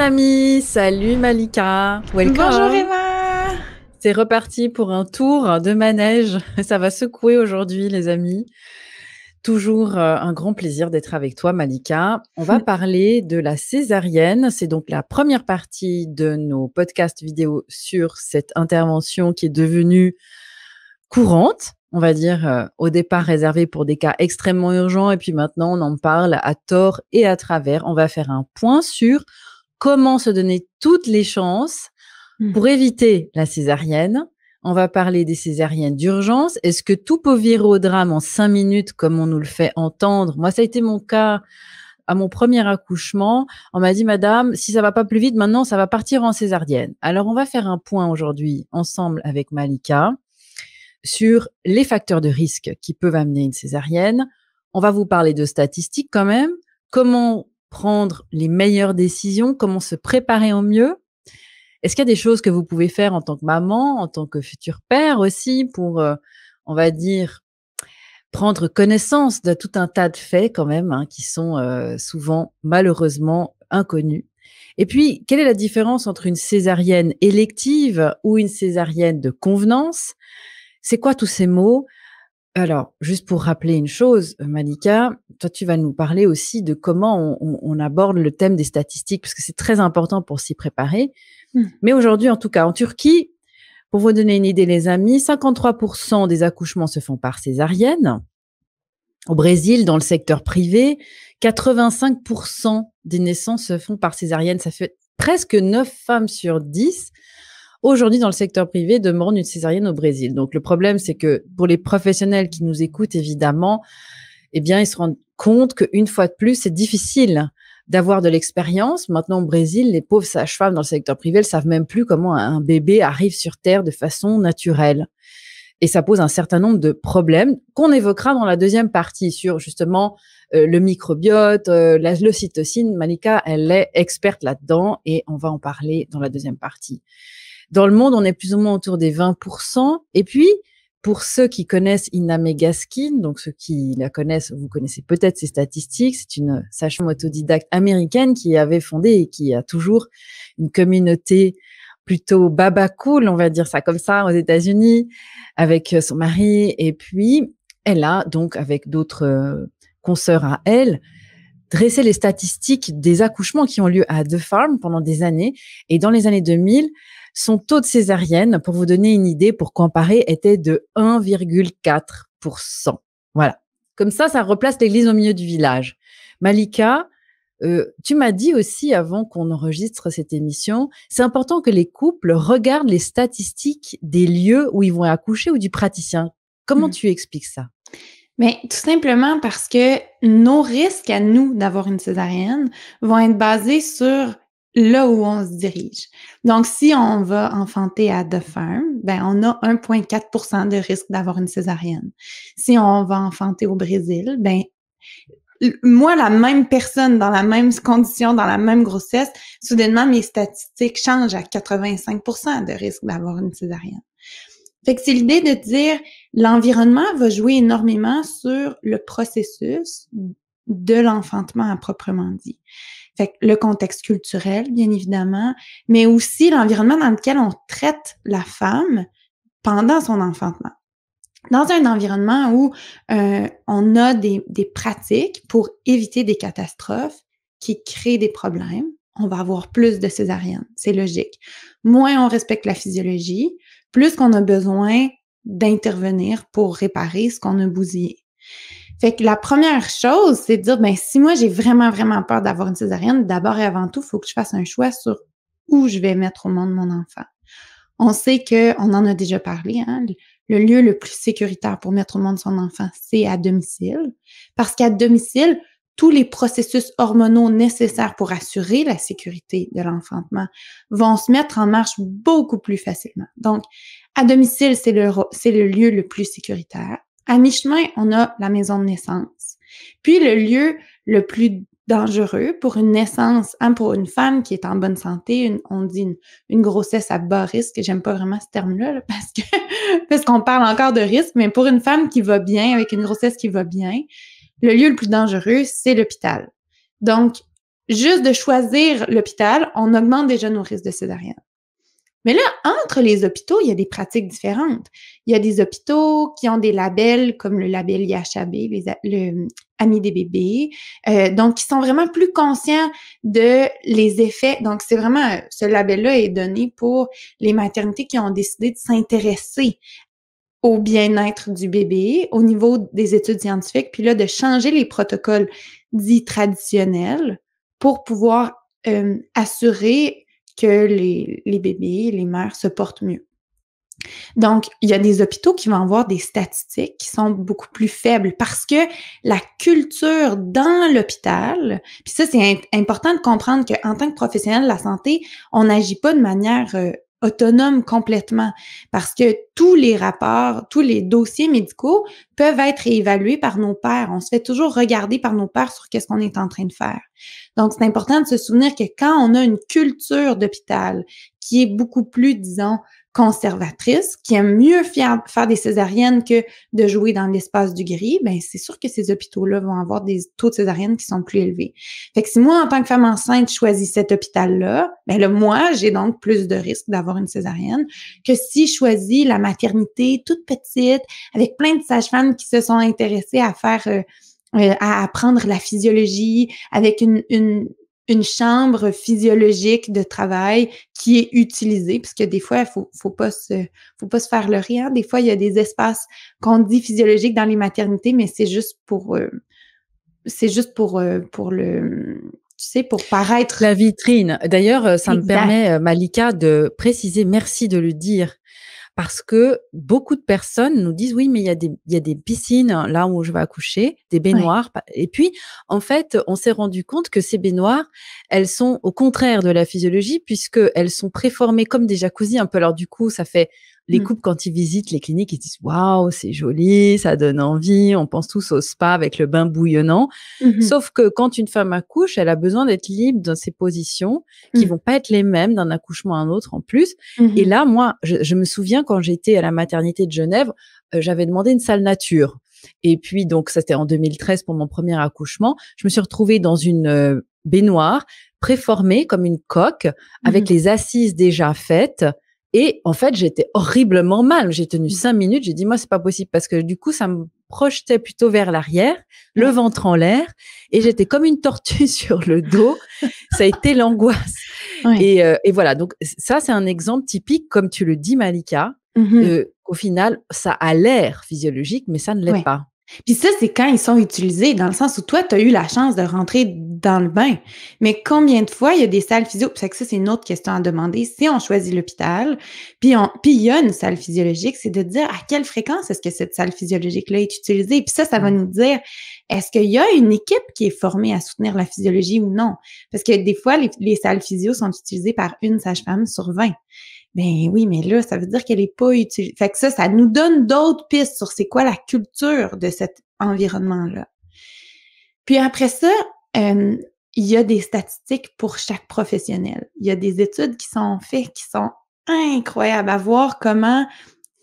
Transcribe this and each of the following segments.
amis, salut Malika, Bonjour welcome. Emma. C'est reparti pour un tour de manège. Ça va secouer aujourd'hui les amis. Toujours un grand plaisir d'être avec toi Malika. On va parler de la césarienne. C'est donc la première partie de nos podcasts vidéo sur cette intervention qui est devenue courante. On va dire au départ réservée pour des cas extrêmement urgents et puis maintenant on en parle à tort et à travers. On va faire un point sur comment se donner toutes les chances pour éviter la césarienne. On va parler des césariennes d'urgence. Est-ce que tout peut virer au drame en 5 minutes comme on nous le fait entendre? Moi, ça a été mon cas à mon premier accouchement. On m'a dit, madame, si ça va pas plus vite, maintenant, ça va partir en césarienne. Alors, on va faire un point aujourd'hui ensemble avec Malika sur les facteurs de risque qui peuvent amener une césarienne. On va vous parler de statistiques quand même. Comment prendre les meilleures décisions? Comment se préparer au mieux? Est-ce qu'il y a des choses que vous pouvez faire en tant que maman, en tant que futur père aussi pour, on va dire, prendre connaissance de tout un tas de faits quand même qui sont souvent malheureusement inconnus? Et puis, quelle est la différence entre une césarienne élective ou une césarienne de convenance? C'est quoi tous ces mots? Alors, juste pour rappeler une chose, Malika, toi, tu vas nous parler aussi de comment on aborde le thème des statistiques, parce que c'est très important pour s'y préparer. Mais aujourd'hui, en tout cas, en Turquie, pour vous donner une idée, les amis, 53% des accouchements se font par césarienne. Au Brésil, dans le secteur privé, 85% des naissances se font par césarienne. Ça fait presque 9 femmes sur 10 aujourd'hui dans le secteur privé demandent une césarienne au Brésil. Donc, le problème, c'est que pour les professionnels qui nous écoutent, évidemment, eh bien, ils se rendent compte qu'une fois de plus, c'est difficile d'avoir de l'expérience. Maintenant, au Brésil, les pauvres sages-femmes dans le secteur privé ne savent même plus comment un bébé arrive sur Terre de façon naturelle. Et ça pose un certain nombre de problèmes qu'on évoquera dans la deuxième partie sur justement le microbiote, l'ocytocine. Malika, elle est experte là-dedans et on va en parler dans la deuxième partie. Dans le monde, on est plus ou moins autour des 20%. Et puis, pour ceux qui connaissent Ina Megaskin, donc ceux qui la connaissent, vous connaissez peut-être ses statistiques, c'est une sage-femme autodidacte américaine qui avait fondé et qui a toujours une communauté plutôt baba cool, on va dire ça comme ça, aux États-Unis, avec son mari. Et puis, elle a donc, avec d'autres consoeurs à elle, dressé les statistiques des accouchements qui ont lieu à The Farm pendant des années. Et dans les années 2000, son taux de césarienne, pour vous donner une idée, pour comparer, était de 1,4%. Voilà. Comme ça replace l'église au milieu du village. Malika, tu m'as dit aussi, avant qu'on enregistre cette émission, c'est important que les couples regardent les statistiques des lieux où ils vont accoucher ou du praticien. Comment tu expliques ça? Mais tout simplement parce que nos risques à nous d'avoir une césarienne vont être basés sur là où on se dirige. Donc, si on va enfanter à The Farm, ben on a 1,4% de risque d'avoir une césarienne. Si on va enfanter au Brésil, ben moi, la même personne, dans la même condition, dans la même grossesse, soudainement, mes statistiques changent à 85% de risque d'avoir une césarienne. Fait que c'est l'idée de dire l'environnement va jouer énormément sur le processus de l'enfantement à proprement dit. Fait que le contexte culturel, bien évidemment, mais aussi l'environnement dans lequel on traite la femme pendant son enfantement. Dans un environnement où on a des pratiques pour éviter des catastrophes qui créent des problèmes, on va avoir plus de césariennes, c'est logique. Moins on respecte la physiologie, plus qu'on a besoin d'intervenir pour réparer ce qu'on a bousillé. Fait que la première chose, c'est de dire, ben si moi j'ai vraiment, vraiment peur d'avoir une césarienne, d'abord et avant tout, il faut que je fasse un choix sur où je vais mettre au monde mon enfant. On sait qu'on en a déjà parlé, hein, le lieu le plus sécuritaire pour mettre au monde son enfant, c'est à domicile. Parce qu'à domicile, tous les processus hormonaux nécessaires pour assurer la sécurité de l'enfantement vont se mettre en marche beaucoup plus facilement. Donc, à domicile, c'est le lieu le plus sécuritaire. À mi-chemin, on a la maison de naissance. Puis, le lieu le plus dangereux pour une naissance, hein, pour une femme qui est en bonne santé, on dit une grossesse à bas risque, j'aime pas vraiment ce terme-là là, parce qu'on parle encore de risque, mais pour une femme qui va bien, avec une grossesse qui va bien, le lieu le plus dangereux, c'est l'hôpital. Donc, juste de choisir l'hôpital, on augmente déjà nos risques de césarienne. Mais là, entre les hôpitaux, il y a des pratiques différentes. Il y a des hôpitaux qui ont des labels comme le label IHAB, le Amis des bébés, donc qui sont vraiment plus conscients de les effets. Donc, c'est vraiment, ce label-là est donné pour les maternités qui ont décidé de s'intéresser au bien-être du bébé au niveau des études scientifiques, puis là, de changer les protocoles dits traditionnels pour pouvoir assurer que les bébés, les mères se portent mieux. Donc, il y a des hôpitaux qui vont avoir des statistiques qui sont beaucoup plus faibles parce que la culture dans l'hôpital, puis ça, c'est important de comprendre qu'en tant que professionnel de la santé, on n'agit pas de manière autonome complètement parce que tous les rapports, tous les dossiers médicaux peuvent être évalués par nos pairs. On se fait toujours regarder par nos pairs sur qu'est-ce qu'on est en train de faire. Donc, c'est important de se souvenir que quand on a une culture d'hôpital qui est beaucoup plus, disons, conservatrice, qui aime mieux faire des césariennes que de jouer dans l'espace du gris, ben c'est sûr que ces hôpitaux-là vont avoir des taux de césariennes qui sont plus élevés. Fait que si moi, en tant que femme enceinte, je choisis cet hôpital-là, ben là, moi, j'ai donc plus de risques d'avoir une césarienne que si je choisis la maternité toute petite, avec plein de sages-femmes qui se sont intéressées à faire à apprendre la physiologie, avec une chambre physiologique de travail qui est utilisée, puisque des fois, faut pas se faire leurrer, hein. Des fois, il y a des espaces qu'on dit physiologiques dans les maternités, mais c'est juste pour le, tu sais, pour paraître. La vitrine. D'ailleurs, ça me Exact. permet, Malika, de préciser, merci de le dire, parce que beaucoup de personnes nous disent: «Oui, mais il y a des piscines là où je vais accoucher, des Ouais. baignoires», et puis, en fait, on s'est rendu compte que ces baignoires, elles sont au contraire de la physiologie puisqu'elles sont préformées comme des jacuzzis un peu. Alors du coup, ça fait les Mmh. couples quand ils visitent les cliniques, ils disent: «Waouh, c'est joli, ça donne envie», on pense tous au spa avec le bain bouillonnant. Mmh. Sauf que quand une femme accouche, elle a besoin d'être libre dans ses positions qui Mmh. vont pas être les mêmes d'un accouchement à un autre en plus. Et Mmh. là, moi, je me souviens quand j'étais à la maternité de Genève, j'avais demandé une salle nature. Et puis donc ça, c'était en 2013 pour mon premier accouchement. Je me suis retrouvée dans une baignoire préformée comme une coque avec Mmh. les assises déjà faites. Et en fait, j'étais horriblement mal. J'ai tenu 5 minutes. J'ai dit: «Moi, c'est pas possible», parce que du coup, ça me projetait plutôt vers l'arrière, le Ouais. ventre en l'air, et j'étais comme une tortue sur le dos. Ça a été l'angoisse. Ouais. Et voilà, donc ça, c'est un exemple typique, comme tu le dis, Malika, Mmh. qu'au final, ça a l'air physiologique, mais ça ne l'est Ouais. pas. Puis ça, c'est quand ils sont utilisés, dans le sens où toi, tu as eu la chance de rentrer dans le bain. Mais combien de fois il y a des salles physio? Puis ça, c'est une autre question à demander. Si on choisit l'hôpital, puis il y a une salle physiologique, c'est de dire à quelle fréquence est-ce que cette salle physiologique-là est utilisée? Puis ça va Mmh. nous dire, est-ce qu'il y a une équipe qui est formée à soutenir la physiologie ou non? Parce que des fois, les salles physio sont utilisées par une sage-femme sur 20. Ben oui, mais là, ça veut dire qu'elle est pas utile. Fait que ça nous donne d'autres pistes sur c'est quoi la culture de cet environnement-là. Puis après ça, il y a des statistiques pour chaque professionnel. Il y a des études qui sont faites qui sont incroyables à voir comment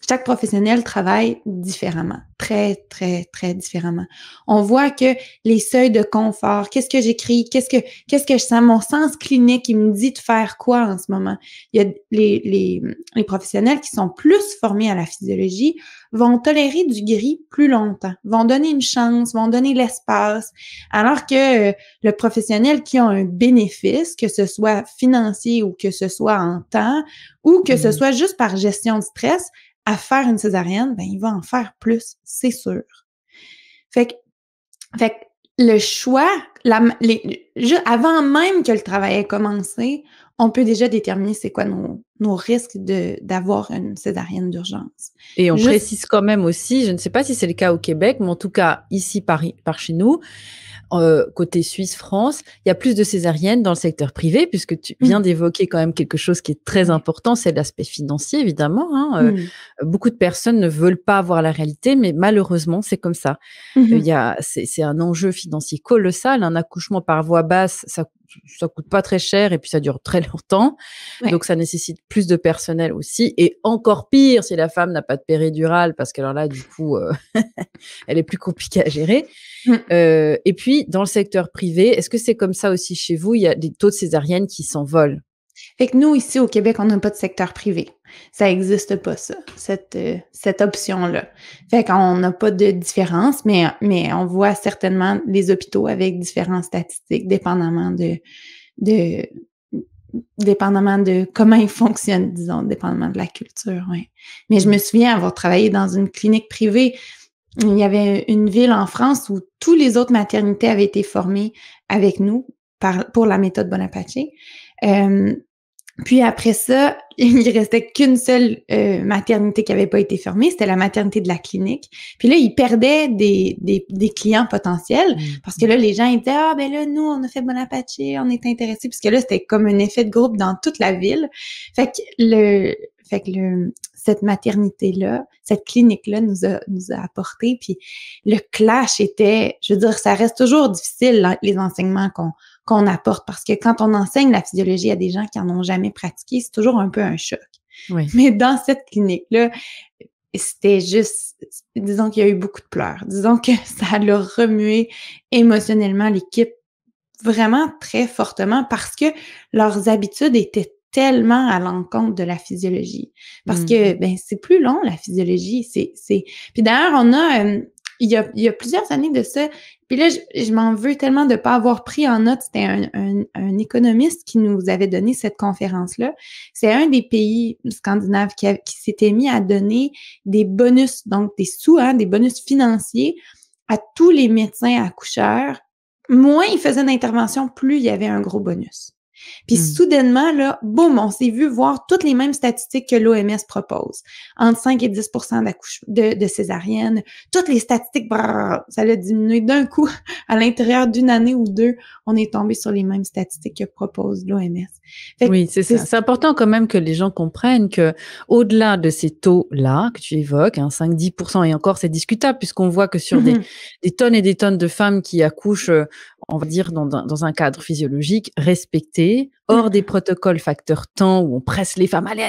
chaque professionnel travaille différemment, très, très, très différemment. On voit que les seuils de confort, qu'est-ce que j'écris, qu'est-ce que je sens, mon sens clinique, il me dit de faire quoi en ce moment. Il y a les professionnels qui sont plus formés à la physiologie vont tolérer du gris plus longtemps, vont donner une chance, vont donner l'espace, alors que le professionnel qui a un bénéfice, que ce soit financier ou que ce soit en temps, ou que ce Mmh. soit juste par gestion de stress, à faire une césarienne, ben il va en faire plus, c'est sûr. Fait que le choix, avant même que le travail ait commencé, on peut déjà déterminer c'est quoi nos risques d'avoir une césarienne d'urgence. Et on Juste précise quand même aussi, je ne sais pas si c'est le cas au Québec, mais en tout cas ici par chez nous, côté Suisse, France, il y a plus de césariennes dans le secteur privé, puisque tu viens d'évoquer quand même quelque chose qui est très Ouais. important, c'est l'aspect financier, évidemment, hein. Mmh. Beaucoup de personnes ne veulent pas voir la réalité, mais malheureusement, c'est comme ça. Il Mmh. y a c'est un enjeu financier colossal. Un accouchement par voie basse, ça ça coûte pas très cher et puis ça dure très longtemps. Ouais. Donc, ça nécessite plus de personnel aussi. Et encore pire si la femme n'a pas de péridurale, parce que alors là, du coup, elle est plus compliquée à gérer. Mmh. Et puis, dans le secteur privé, est-ce que c'est comme ça aussi chez vous? Il y a des taux de césarienne qui s'envolent? Fait que nous, ici, au Québec, on n'a pas de secteur privé. Ça existe pas, ça, cette option-là. Fait qu'on n'a pas de différence, mais on voit certainement les hôpitaux avec différentes statistiques, de, dépendamment de comment ils fonctionnent, disons, dépendamment de la culture, ouais. Mais je me souviens avoir travaillé dans une clinique privée. Il y avait une ville en France où tous les autres maternités avaient été formées avec nous pour la méthode Bonaparte. Puis après ça, il restait qu'une seule maternité qui avait pas été fermée, c'était la maternité de la clinique. Puis là, ils perdaient des clients potentiels parce que là, les gens ils disaient ah ben là nous on a fait Bonaparte, on est intéressés puisque là c'était comme un effet de groupe dans toute la ville. Fait que cette maternité-là, cette clinique-là nous a apporté. Puis le clash était, je veux dire, ça reste toujours difficile les enseignements qu'on apporte parce que quand on enseigne la physiologie à des gens qui en ont jamais pratiqué, c'est toujours un peu un choc. Oui. Mais dans cette clinique-là, c'était juste, disons qu'il y a eu beaucoup de pleurs. Disons que ça l'a remué émotionnellement l'équipe vraiment très fortement parce que leurs habitudes étaient tellement à l'encontre de la physiologie. Parce que, ben, c'est plus long, la physiologie. Puis d'ailleurs, on a, il y a plusieurs années de ça, puis là, je m'en veux tellement de pas avoir pris en note. C'était un économiste qui nous avait donné cette conférence-là. C'est un des pays scandinaves qui s'était mis à donner des bonus, donc des sous, des bonus financiers à tous les médecins accoucheurs. Moins ils faisaient d'intervention, plus il y avait un gros bonus. Puis soudainement, là, boum, on s'est vu voir toutes les mêmes statistiques que l'OMS propose. Entre 5 et 10 de césariennes. Toutes les statistiques, ça a diminué d'un coup. À l'intérieur d'une année ou deux, on est tombé sur les mêmes statistiques que propose l'OMS. Oui, c'est ça. C'est important quand même que les gens comprennent que, au-delà de ces taux-là que tu évoques, 5-10%, et encore c'est discutable puisqu'on voit que sur des tonnes et des tonnes de femmes qui accouchent, on va dire dans un cadre physiologique respecté, hors des protocoles facteur temps où on presse les femmes, allez,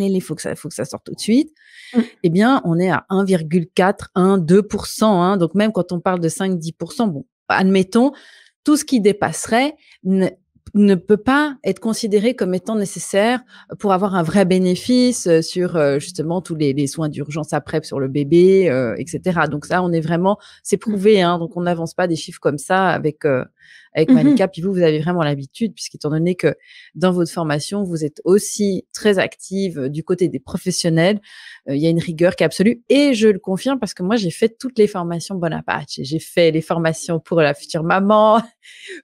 il faut que ça sorte tout de suite. Eh bien, on est à 1,4, 1, 2%, donc même quand on parle de 5-10%, bon, admettons, tout ce qui dépasserait ne peut pas être considéré comme étant nécessaire pour avoir un vrai bénéfice sur justement tous les soins d'urgence après sur le bébé, etc. Donc ça, on est vraiment, c'est prouvé, donc on n'avance pas des chiffres comme ça avec Malika. Puis vous avez vraiment l'habitude, puisqu'étant donné que dans votre formation, vous êtes aussi très active du côté des professionnels, il y a une rigueur qui est absolue. Et je le confirme parce que moi, j'ai fait toutes les formations Bonaparte. J'ai fait les formations pour la future maman,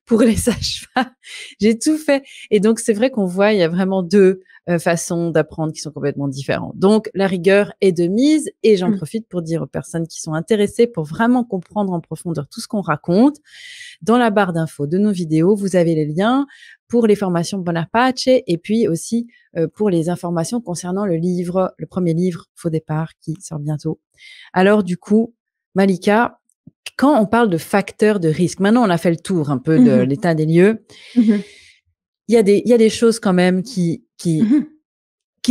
pour les sages-femmes. J'ai tout fait. Et donc, c'est vrai qu'on voit, il y a vraiment deux façons d'apprendre qui sont complètement différentes. Donc, la rigueur est de mise et j'en profite pour dire aux personnes qui sont intéressées pour vraiment comprendre en profondeur tout ce qu'on raconte. Dans la barre d'infos de nos vidéos, vous avez les liens pour les formations Bonaparte et puis aussi pour les informations concernant le premier livre, Faux départ, qui sort bientôt. Alors, du coup, Malika, quand on parle de facteurs de risque, maintenant on a fait le tour un peu de l'état des lieux, il y a des choses quand même qui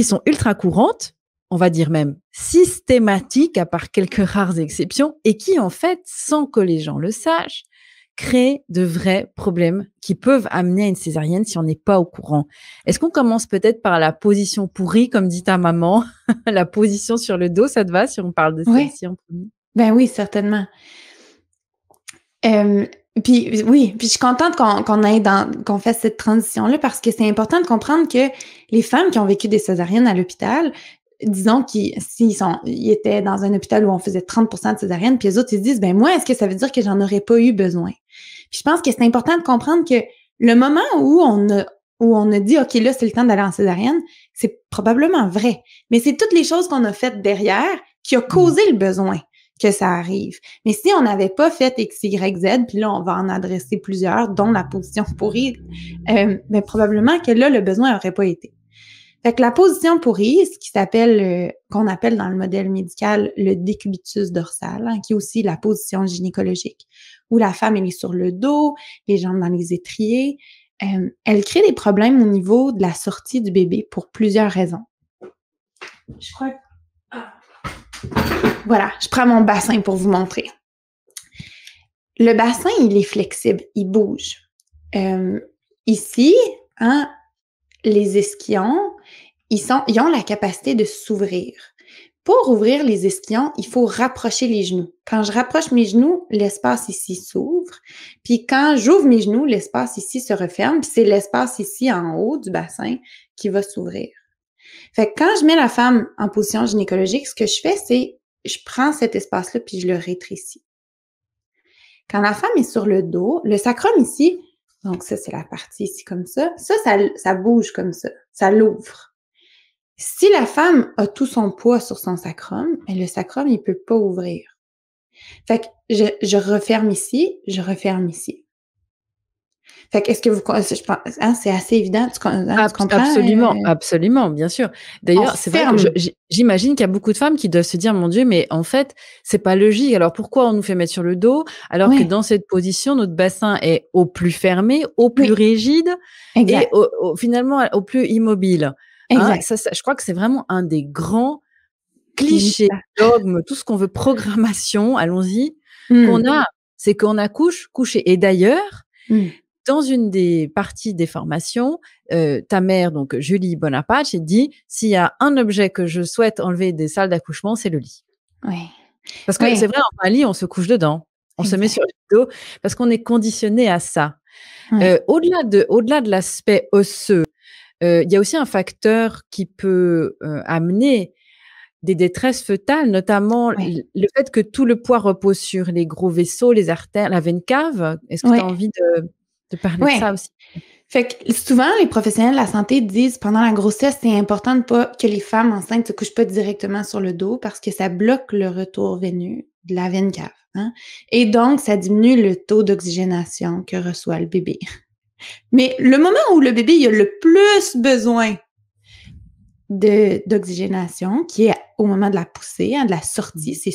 sont ultra courantes, on va dire même systématiques, à part quelques rares exceptions, et qui en fait, sans que les gens le sachent, créent de vrais problèmes qui peuvent amener à une césarienne si on n'est pas au courant. Est-ce qu'on commence peut-être par la position pourrie, comme dit ta maman, la position sur le dos, ça te va si on parle de celle-ci en premier? Ben oui, certainement. Puis je suis contente qu'on fasse cette transition-là parce que c'est important de comprendre que les femmes qui ont vécu des césariennes à l'hôpital, disons s'ils étaient dans un hôpital où on faisait 30% de césariennes, puis les autres ils se disent ben moi est-ce que ça veut dire que j'en aurais pas eu besoin? Puis je pense que c'est important de comprendre que le moment où on a dit OK là c'est le temps d'aller en césarienne, c'est probablement vrai, mais c'est toutes les choses qu'on a faites derrière qui a causé le besoin que ça arrive. Mais si on n'avait pas fait X, Y, Z, puis là, on va en adresser plusieurs, dont la position pourrie, ben probablement que là, le besoin n'aurait pas été. Fait que la position pourrie, ce qui s'appelle, qu'on appelle dans le modèle médical le décubitus dorsal, qui est aussi la position gynécologique, où la femme, elle est sur le dos, les jambes dans les étriers, elle crée des problèmes au niveau de la sortie du bébé pour plusieurs raisons. Je crois que... Voilà, je prends mon bassin pour vous montrer. Le bassin, il est flexible, il bouge. Ici, hein, les ischions, ils ont la capacité de s'ouvrir. Pour ouvrir les ischions, il faut rapprocher les genoux. Quand je rapproche mes genoux, l'espace ici s'ouvre. Puis quand j'ouvre mes genoux, l'espace ici se referme. Puis c'est l'espace ici en haut du bassin qui va s'ouvrir. Fait que quand je mets la femme en position gynécologique, ce que je fais, c'est je prends cet espace-là puis je le rétrécis. Quand la femme est sur le dos, le sacrum ici, donc ça, c'est la partie ici comme ça bouge comme ça l'ouvre. Si la femme a tout son poids sur son sacrum, le sacrum, il peut pas ouvrir. Fait que je referme ici, je referme ici. Fait que est-ce que vous... Je pense, hein, c'est assez évident, tu comprends? Absolument, absolument, bien sûr. D'ailleurs, c'est vrai que j'imagine qu'il y a beaucoup de femmes qui doivent se dire: «Mon Dieu, mais en fait, c'est pas logique. Alors pourquoi on nous fait mettre sur le dos, alors que dans cette position, notre bassin est au plus fermé, au plus rigide et finalement au plus immobile». Hein, ça, je crois que c'est vraiment un des grands clichés, dogmes, tout ce qu'on veut, programmation, allons-y, qu'on a. C'est qu'on accouche couché. Et d'ailleurs, dans une des parties des formations, ta mère, donc Julie Bonaparte, elle dit: «S'il y a un objet que je souhaite enlever des salles d'accouchement, c'est le lit». Oui. Parce que c'est vrai, un lit, on se couche dedans. On se met sur le dos parce qu'on est conditionné à ça. Au-delà de l'aspect osseux, il y a aussi un facteur qui peut amener des détresses fœtales, notamment le fait que tout le poids repose sur les gros vaisseaux, les artères, la veine cave. Est-ce que tu as envie de parler de ça aussi? Fait que souvent, les professionnels de la santé disent pendant la grossesse, c'est important de pas que les femmes enceintes se couchent pas directement sur le dos parce que ça bloque le retour veineux de la veine cave. Hein? Et donc, ça diminue le taux d'oxygénation que reçoit le bébé. Mais le moment où le bébé il a le plus besoin d'oxygénation, qui est au moment de la poussée, hein, de la sortie, c'est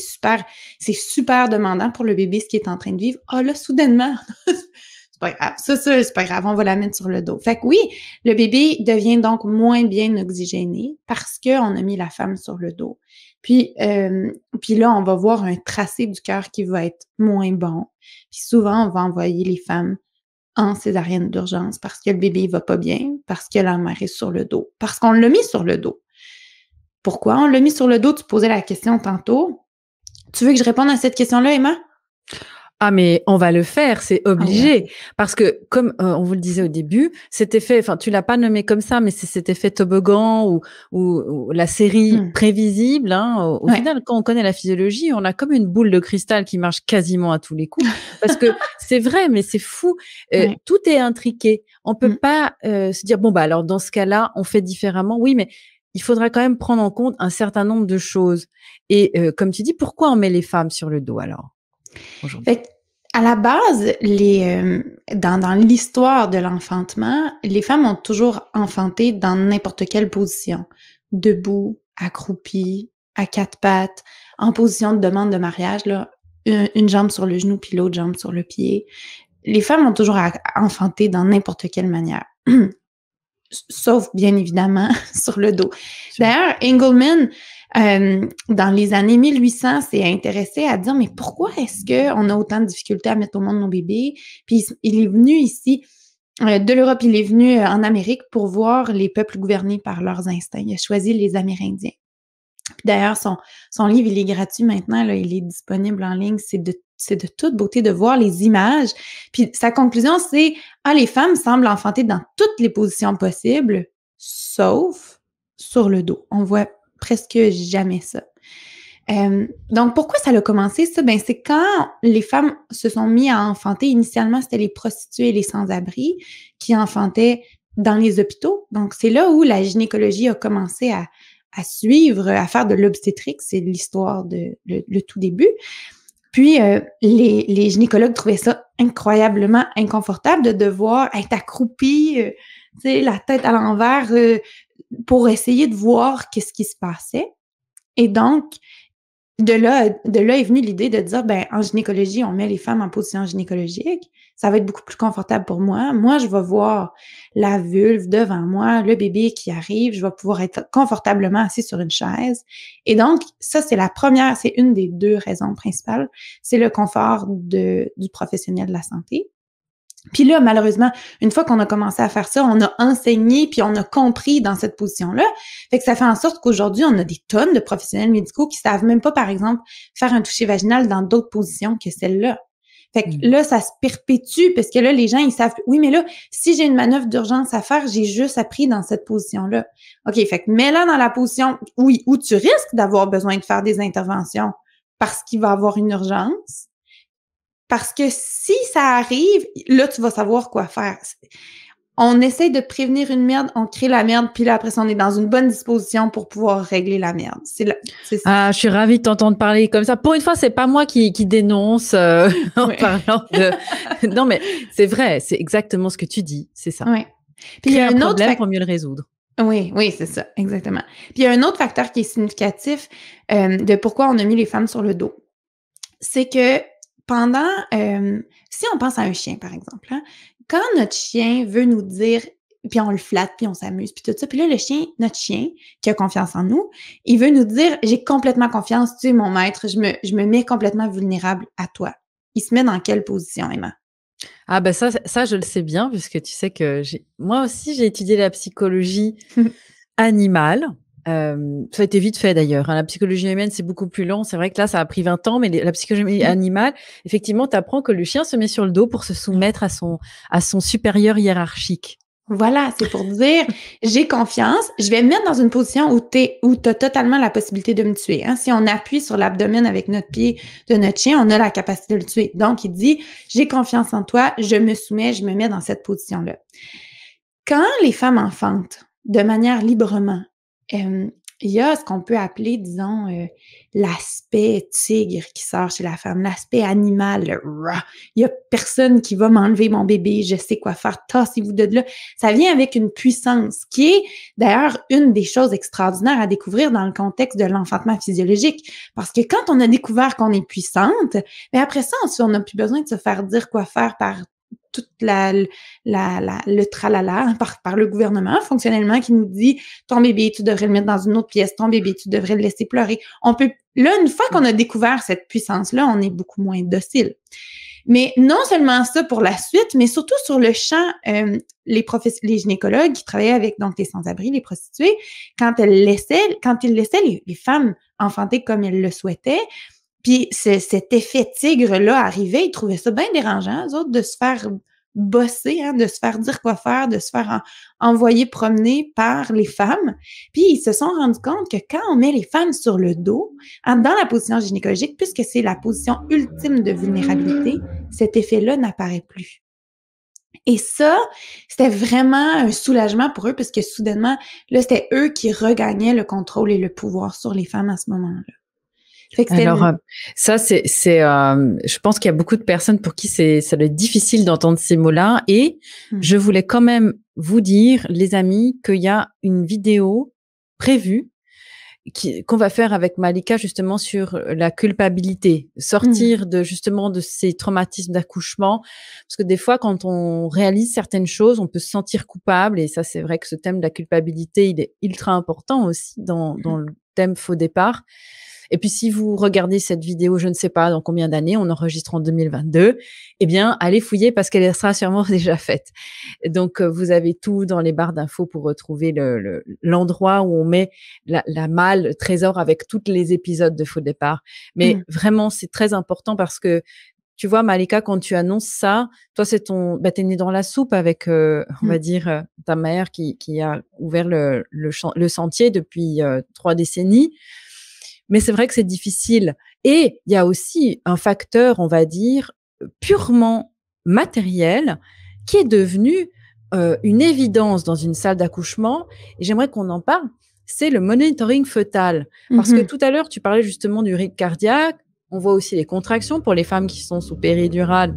super demandant pour le bébé ce qu'il est en train de vivre. Ah là, soudainement, c'est pas grave. Ça, c'est pas grave, on va la mettre sur le dos. Fait que oui, le bébé devient donc moins bien oxygéné parce qu'on a mis la femme sur le dos. Puis là, on va voir un tracé du cœur qui va être moins bon. Puis souvent, on va envoyer les femmes en césarienne d'urgence parce que le bébé va pas bien, parce que la mère est sur le dos, parce qu'on l'a mis sur le dos. Pourquoi on l'a mis sur le dos? Tu posais la question tantôt. Tu veux que je réponde à cette question-là, Emma? Ah mais on va le faire, c'est obligé. Parce que comme on vous le disait au début, cet effet, enfin tu l'as pas nommé comme ça, mais c'est cet effet toboggan ou la série prévisible. Hein, au final, quand on connaît la physiologie, on a comme une boule de cristal qui marche quasiment à tous les coups. Parce que c'est vrai, mais c'est fou. Tout est intriqué. On peut pas se dire bon bah alors dans ce cas-là, on fait différemment. Oui, mais il faudra quand même prendre en compte un certain nombre de choses. Et comme tu dis, pourquoi on met les femmes sur le dos alors? Fait à la base, dans l'histoire de l'enfantement, les femmes ont toujours enfanté dans n'importe quelle position. Debout, accroupie, à quatre pattes, en position de demande de mariage, là, une jambe sur le genou puis l'autre jambe sur le pied. Les femmes ont toujours enfanté dans n'importe quelle manière. Sauf, bien évidemment, sur le dos. D'ailleurs, Engelmann, dans les années 1800, s'est intéressé à dire, mais pourquoi est-ce qu'on a autant de difficultés à mettre au monde nos bébés? Puis il est venu ici, de l'Europe, il est venu en Amérique pour voir les peuples gouvernés par leurs instincts. Il a choisi les Amérindiens. Puis d'ailleurs, son livre, il est gratuit maintenant, là, il est disponible en ligne. C'est de toute beauté de voir les images. Puis sa conclusion, c'est « les femmes semblent enfanter dans toutes les positions possibles, sauf sur le dos. » On voit presque jamais ça. Donc, pourquoi ça a commencé, ça? Ben, c'est quand les femmes se sont mis à enfanter. Initialement, c'était les prostituées et les sans-abri qui enfantaient dans les hôpitaux. Donc, c'est là où la gynécologie a commencé à suivre, à faire de l'obstétrique. C'est l'histoire le tout début. Puis, les gynécologues trouvaient ça incroyablement inconfortable de devoir être accroupie, tu sais, la tête à l'envers, pour essayer de voir qu'est-ce qui se passait. Et donc, de là est venue l'idée de dire, ben, en gynécologie, on met les femmes en position gynécologique. Ça va être beaucoup plus confortable pour moi. Moi, je vais voir la vulve devant moi, le bébé qui arrive. Je vais pouvoir être confortablement assis sur une chaise. Et donc, ça, c'est une des deux raisons principales. C'est le confort du professionnel de la santé. Puis là, malheureusement, une fois qu'on a commencé à faire ça, on a enseigné puis on a compris dans cette position-là. Fait que ça fait en sorte qu'aujourd'hui, on a des tonnes de professionnels médicaux qui savent même pas, par exemple, faire un toucher vaginal dans d'autres positions que celle-là. Fait que là, ça se perpétue parce que là, les gens, ils savent, oui, mais là, si j'ai une manœuvre d'urgence à faire, j'ai juste appris dans cette position-là. OK, fait que mets-la dans la position, oui, où tu risques d'avoir besoin de faire des interventions parce qu'il va y avoir une urgence. Parce que si ça arrive, là, tu vas savoir quoi faire. On essaie de prévenir une merde, on crée la merde, puis là, après ça, on est dans une bonne disposition pour pouvoir régler la merde. Ah, je suis ravie de t'entendre parler comme ça. Pour une fois, c'est pas moi qui dénonce en parlant de... Non, mais c'est vrai, c'est exactement ce que tu dis, c'est ça. Oui. Puis il y a un problème pour mieux le résoudre. Oui, oui, c'est ça, exactement. Puis il y a un autre facteur qui est significatif de pourquoi on a mis les femmes sur le dos. C'est que pendant, si on pense à un chien, par exemple, hein, quand notre chien veut nous dire, puis on le flatte, puis on s'amuse, puis tout ça, puis là, notre chien, qui a confiance en nous, il veut nous dire, j'ai complètement confiance, tu es mon maître, je me mets complètement vulnérable à toi. Il se met dans quelle position, Emma? Ah ben ça, je le sais bien, puisque tu sais que moi aussi, j'ai étudié la psychologie animale. Ça a été vite fait d'ailleurs, hein. La psychologie humaine, c'est beaucoup plus long. C'est vrai que là, ça a pris 20 ans, mais la psychologie animale, effectivement, tu apprends que le chien se met sur le dos pour se soumettre à son supérieur hiérarchique. Voilà, c'est pour dire, j'ai confiance, je vais me mettre dans une position où t'as totalement la possibilité de me tuer. Hein. Si on appuie sur l'abdomen avec notre pied de notre chien, on a la capacité de le tuer. Donc, il dit, j'ai confiance en toi, je me soumets, je me mets dans cette position-là. Quand les femmes enfantent de manière librement, il y a ce qu'on peut appeler, disons, l'aspect tigre qui sort chez la femme, l'aspect animal, le rah. Il y a personne qui va m'enlever mon bébé, je sais quoi faire, tassez-vous de là. Ça vient avec une puissance qui est d'ailleurs une des choses extraordinaires à découvrir dans le contexte de l'enfantement physiologique. Parce que quand on a découvert qu'on est puissante, mais après ça, on n'a plus besoin de se faire dire quoi faire par toute le tralala par le gouvernement, fonctionnellement, qui nous dit ton bébé, tu devrais le mettre dans une autre pièce, ton bébé, tu devrais le laisser pleurer. Là, une fois qu'on a découvert cette puissance-là, on est beaucoup moins docile. Mais non seulement ça pour la suite, mais surtout sur le champ, les gynécologues qui travaillaient avec donc les sans-abri, les prostituées, quand ils laissaient les femmes enfanter comme elles le souhaitaient, puis cet effet tigre-là arrivait, ils trouvaient ça bien dérangeant, eux autres, de se faire bosser, hein, de se faire dire quoi faire, de se faire envoyer promener par les femmes. Puis ils se sont rendus compte que quand on met les femmes sur le dos, hein, dans la position gynécologique, puisque c'est la position ultime de vulnérabilité, cet effet-là n'apparaît plus. Et ça, c'était vraiment un soulagement pour eux parce que soudainement, là, c'était eux qui regagnaient le contrôle et le pouvoir sur les femmes à ce moment-là. Alors, ça, je pense qu'il y a beaucoup de personnes pour qui ça doit être difficile d'entendre ces mots-là. Et je voulais quand même vous dire, les amis, qu'il y a une vidéo prévue qu'on va faire avec Malika justement sur la culpabilité, sortir de ces traumatismes d'accouchement, parce que des fois quand on réalise certaines choses, on peut se sentir coupable, et ça c'est vrai que ce thème de la culpabilité, il est ultra important aussi dans le thème faux départ. Et puis, si vous regardez cette vidéo, je ne sais pas dans combien d'années, on enregistre en 2022, eh bien, allez fouiller parce qu'elle sera sûrement déjà faite. Donc, vous avez tout dans les barres d'infos pour retrouver l'endroit où on met la malle trésor avec tous les épisodes de Faux Départ. Mais vraiment, c'est très important parce que, tu vois, Malika, quand tu annonces ça, toi, t'es née dans la soupe avec, on va dire, ta mère qui a ouvert le sentier depuis 3 décennies. Mais c'est vrai que c'est difficile. Et il y a aussi un facteur, on va dire, purement matériel qui est devenu une évidence dans une salle d'accouchement. Et j'aimerais qu'on en parle. C'est le monitoring fœtal. Parce que tout à l'heure, tu parlais justement du rythme cardiaque. On voit aussi les contractions pour les femmes qui sont sous péridurale,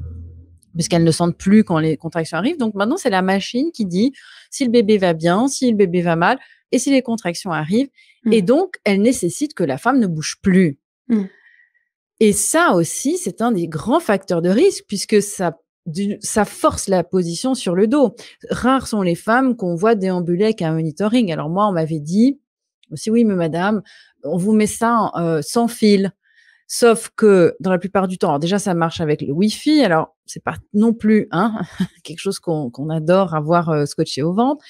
puisqu'elles ne sentent plus quand les contractions arrivent. Donc maintenant, c'est la machine qui dit si le bébé va bien, si le bébé va mal et si les contractions arrivent. Et donc, elle nécessite que la femme ne bouge plus. Mmh. Et ça aussi, c'est un des grands facteurs de risque puisque ça force la position sur le dos. Rares sont les femmes qu'on voit déambuler avec un monitoring. Alors moi, on m'avait dit aussi: «Oui, mais madame, on vous met ça, sans fil». Sauf que dans la plupart du temps, alors déjà ça marche avec le Wi-Fi, alors c'est pas non plus, hein, quelque chose qu'on adore avoir, scotché au ventre.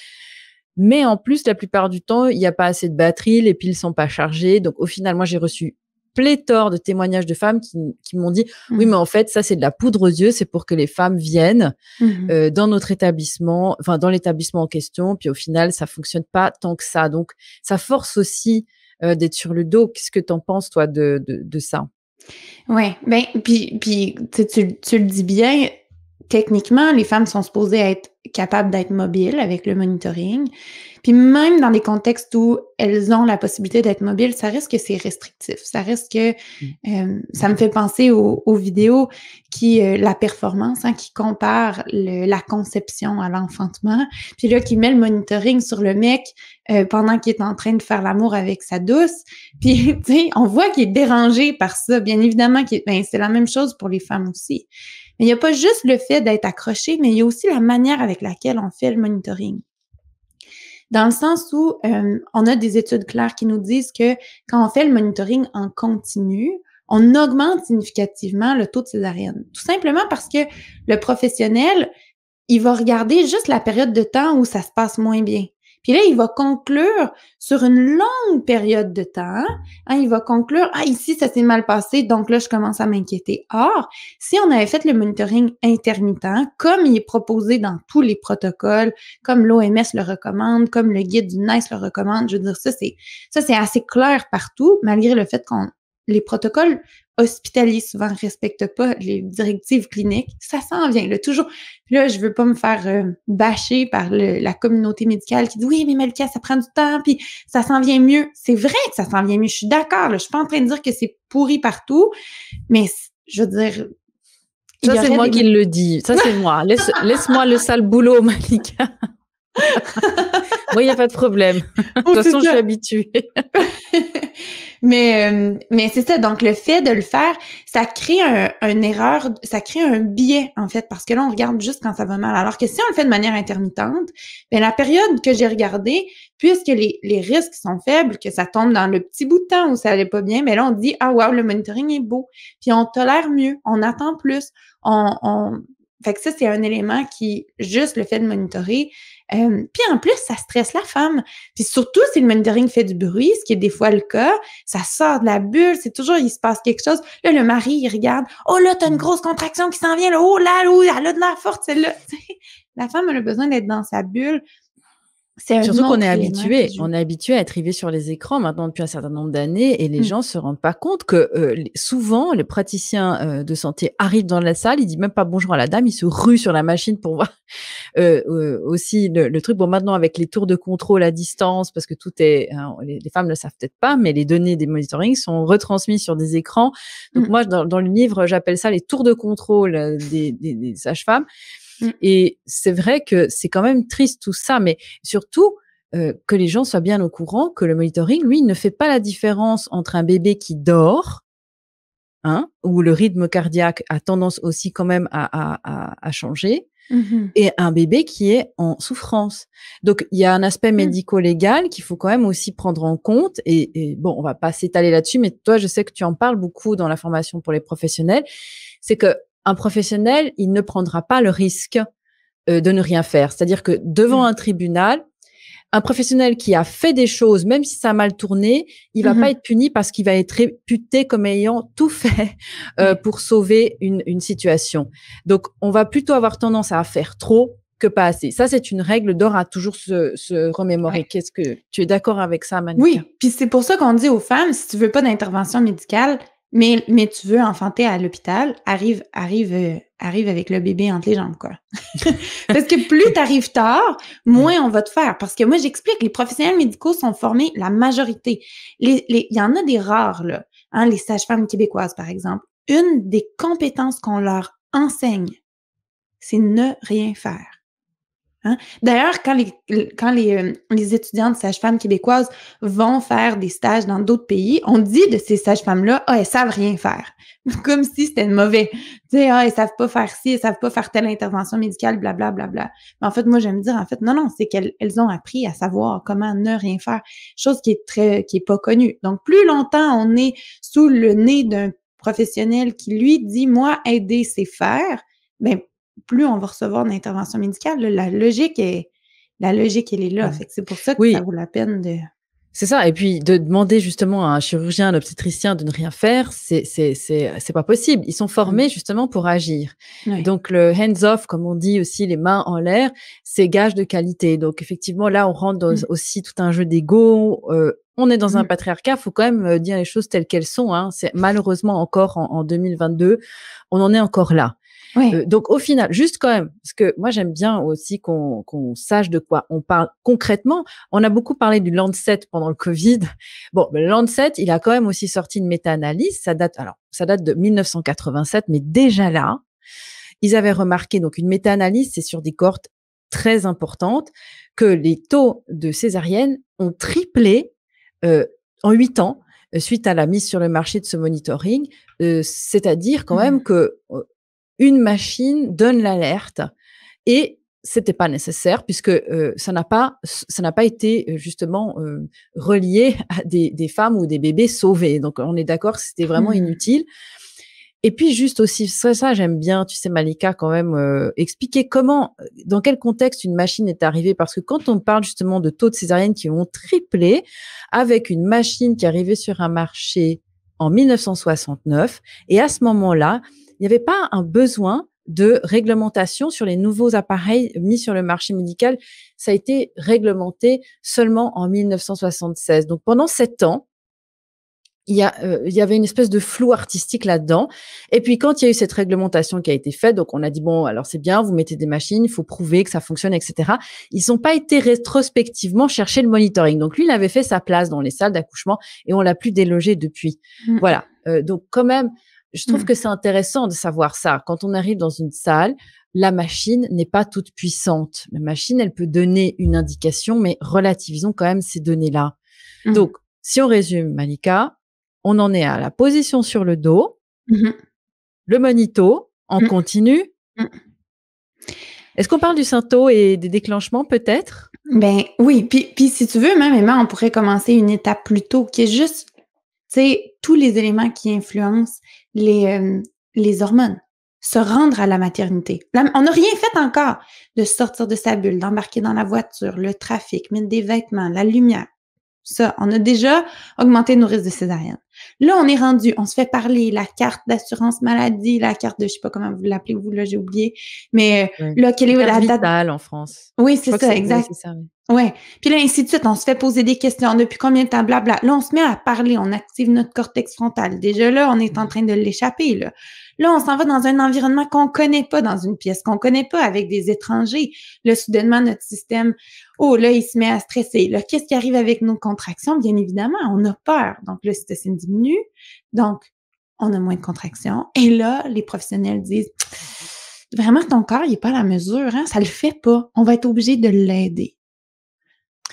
Mais en plus, la plupart du temps, il y a pas assez de batterie, les piles sont pas chargées. Donc au final, moi j'ai reçu pléthore de témoignages de femmes qui m'ont dit: «Oui, Mmh. mais en fait, ça c'est de la poudre aux yeux, c'est pour que les femmes viennent, Mmh. dans notre établissement, enfin dans l'établissement en question, puis au final ça fonctionne pas tant que ça». Donc ça force aussi, d'être sur le dos. Qu'est-ce que tu en penses toi de ça? Ouais, ben, puis tu le dis bien, techniquement, les femmes sont supposées être capables d'être mobiles avec le monitoring. Puis même dans des contextes où elles ont la possibilité d'être mobiles, ça reste que c'est restrictif. Ça reste que, Mmh. ça me fait penser aux vidéos la performance, hein, qui compare la conception à l'enfantement, puis là, qui met le monitoring sur le mec, pendant qu'il est en train de faire l'amour avec sa douce. Puis, tu sais, on voit qu'il est dérangé par ça. Bien évidemment c'est la même chose pour les femmes aussi. Mais il y a pas juste le fait d'être accroché, mais il y a aussi la manière avec laquelle on fait le monitoring. Dans le sens où, on a des études claires qui nous disent que quand on fait le monitoring en continu, on augmente significativement le taux de césarienne. Tout simplement parce que le professionnel, il va regarder juste la période de temps où ça se passe moins bien. Puis là, il va conclure sur une longue période de temps, hein, il va conclure: «Ah, ici, ça s'est mal passé, donc là, je commence à m'inquiéter». Or, si on avait fait le monitoring intermittent, comme il est proposé dans tous les protocoles, comme l'OMS le recommande, comme le guide du NICE le recommande, je veux dire, ça c'est assez clair partout, malgré le fait qu'on les protocoles hospitaliers souvent respectent pas les directives cliniques. Ça s'en vient, là, toujours. Puis là, je veux pas me faire bâcher par la communauté médicale qui dit: «Oui, mais Malika, ça prend du temps, puis ça s'en vient mieux». C'est vrai que ça s'en vient mieux, je suis d'accord, là. Je suis pas en train de dire que c'est pourri partout, mais je veux dire, il Ça, y c'est aurait moi des qui le dis. Ça, c'est moi. Laisse-moi le sale boulot, Malika. Moi, il y a pas de problème. De toute oh, c'est façon, je suis ça. habituée. Mais c'est ça, donc le fait de le faire, ça crée une erreur, ça crée un biais, en fait, parce que là, on regarde juste quand ça va mal. Alors que si on le fait de manière intermittente, bien, la période que j'ai regardée, puisque les risques sont faibles, que ça tombe dans le petit bout de temps où ça allait pas bien, mais là, on dit: «Ah wow, le monitoring est beau». Puis on tolère mieux, on attend plus, on fait que ça, c'est un élément qui juste le fait de monitorer, puis en plus, ça stresse la femme. Puis surtout, si le monitoring fait du bruit, ce qui est des fois le cas, ça sort de la bulle, c'est toujours, il se passe quelque chose. Là, le mari, il regarde, oh là, t'as une grosse contraction qui s'en vient, là, oh là, oh, elle a de l'air forte, celle-là. La femme, elle a besoin d'être dans sa bulle. C'est un Surtout qu'on est autre élément qui habitué, joue. on est habitué à être rivés sur les écrans maintenant depuis un certain nombre d'années et les Mmh. gens se rendent pas compte que, souvent les praticiens, de santé arrivent dans la salle, ils disent même pas bonjour à la dame, ils se ruent sur la machine pour voir, aussi le truc. Bon, maintenant avec les tours de contrôle à distance, parce que tout est, hein, les femmes ne le savent peut-être pas, mais les données des monitorings sont retransmises sur des écrans. Donc Mmh. moi dans le livre, j'appelle ça les tours de contrôle, des sages-femmes. Mmh. Et c'est vrai que c'est quand même triste tout ça, mais surtout, que les gens soient bien au courant que le monitoring, lui, ne fait pas la différence entre un bébé qui dort, hein, où le rythme cardiaque a tendance aussi quand même à changer, Mmh. et un bébé qui est en souffrance. Donc il y a un aspect Mmh. médico-légal qu'il faut quand même aussi prendre en compte et bon, on va pas s'étaler là-dessus, mais toi, je sais que tu en parles beaucoup dans la formation pour les professionnels. C'est qu'un professionnel, il ne prendra pas le risque, de ne rien faire. C'est-à-dire que devant Mmh. un tribunal, un professionnel qui a fait des choses, même si ça a mal tourné, il va pas Mmh. être puni parce qu'il va être réputé comme ayant tout fait, Ouais. pour sauver une situation. Donc on va plutôt avoir tendance à faire trop que pas assez. Ça, c'est une règle d'or à toujours se remémorer. Ouais. Qu'est-ce que tu es d'accord avec ça, Manika? Oui, puis c'est pour ça qu'on dit aux femmes, si tu veux pas d'intervention médicale, mais tu veux enfanter à l'hôpital, arrive avec le bébé entre les jambes, quoi. Parce que plus tu arrives tard, Ouais. moins on va te faire. Parce que moi, j'explique, les professionnels médicaux sont formés, la majorité. Il y en a des rares, là, hein, les sages-femmes québécoises, par exemple. Une des compétences qu'on leur enseigne, c'est ne rien faire. Hein? D'ailleurs, les étudiantes sages-femmes québécoises vont faire des stages dans d'autres pays, on dit de ces sages-femmes-là: «Ah, elles savent rien faire». Comme si c'était mauvais. Tu sais: «Ah, elles savent pas faire ci, elles savent pas faire telle intervention médicale, bla bla bla bla». Mais en fait, moi, j'aime dire, en fait, non, non, c'est qu'elles ont appris à savoir comment ne rien faire, chose qui est pas connue. Donc, plus longtemps on est sous le nez d'un professionnel qui, lui, dit: «Moi, aider, c'est faire», ben plus on va recevoir d'intervention médicale, là, la logique, elle est là. Mmh. Fait que c'est pour ça que ça Oui. vaut la peine de C'est ça et puis de demander justement à un chirurgien, un obstétricien de ne rien faire, c'est pas possible. Ils sont mmh, formés justement pour agir et ouais. donc le hands off, comme on dit aussi, les mains en l'air, c'est gage de qualité. Donc effectivement, là, on rentre dans Mmh, aussi tout un jeu d'ego, on est dans un mmh, patriarcat, faut quand même, dire les choses telles qu'elles sont, hein. C'est malheureusement encore en 2022, on en est encore là. ouais. Donc au final, juste quand même, parce que moi j'aime bien aussi qu'on sache de quoi on parle concrètement. On a beaucoup parlé du Lancet pendant le Covid. Bon, le Lancet, il a quand même aussi sorti une méta-analyse. Ça date de 1987, mais déjà là, ils avaient remarqué, donc une méta-analyse, c'est sur des cohortes très importantes, que les taux de césarienne ont triplé euh, en 8 ans suite à la mise sur le marché de ce monitoring. C'est-à-dire quand Mmh, même que une machine donne l'alerte et c'était pas nécessaire puisque ça n'a pas été justement relié à des femmes ou des bébés sauvés. Donc on est d'accord que c'était vraiment mmh, inutile. Et puis juste aussi ça j'aime bien, tu sais Malika quand même expliquer comment, dans quel contexte une machine est arrivée parce que quand on parle justement de taux de césarienne qui ont triplé avec une machine qui est arrivée sur un marché en 1969 et à ce moment-là, il n'y avait pas un besoin de réglementation sur les nouveaux appareils mis sur le marché médical. Ça a été réglementé seulement en 1976. Donc pendant 7 ans, il y avait une espèce de flou artistique là-dedans et puis quand il y a eu cette réglementation qui a été faite, donc on a dit: «Bon, alors c'est bien, vous mettez des machines, il faut prouver que ça fonctionne et cetera». Ils ont pas été rétrospectivement chercher le monitoring. Donc lui, il avait fait sa place dans les salles d'accouchement et on l'a plus délogé depuis. mmh, Voilà, donc quand même, je trouve mmh, que c'est intéressant de savoir ça. Quand on arrive dans une salle, la machine n'est pas toute puissante. La machine, elle peut donner une indication, mais relativisons quand même ces données-là. mmh, Donc, si on résume, Malika, on en est à la position sur le dos, mmh, le monito en mmh, continu. mmh. Est-ce qu'on parle du symptôme et des déclenchements peut-être? Ben oui, puis si tu veux, même Emma, on pourrait commencer une étape plus tôt, qui est juste, tu sais, tous les éléments qui influencent les, les hormones. Se rendre à la maternité. On n'a rien fait encore de sortir de sa bulle, d'embarquer dans la voiture, le trafic, mettre des vêtements, la lumière. Ça, on a déjà augmenté nos risques de césarienne. Là, on est rendu, on se fait parler la carte d'assurance maladie, la carte de, je sais pas comment vous l'appelez vous, là, j'ai oublié, mais Oui. là, quelle La est carte la date? vitale en France. Oui, Je c'est crois que ça, oui, exact. c'est ça, oui. Ouais. Puis là, ainsi de suite, on se fait poser des questions. Depuis combien de temps? Blabla. Là, on se met à parler, on active notre cortex frontal. Déjà là, on est en Mmh. train de l'échapper, là. Là, on s'en va dans un environnement qu'on connaît pas, dans une pièce qu'on connaît pas, avec des étrangers. Là, soudainement, notre système, oh, là, il se met à stresser. Là, qu'est-ce qui arrive avec nos contractions? Bien évidemment, on a peur. Donc, l'ocytocine diminue. Donc, on a moins de contractions. Et là, les professionnels disent, vraiment, ton corps, il est pas à la mesure, hein? Ça le fait pas. On va être obligé de l'aider.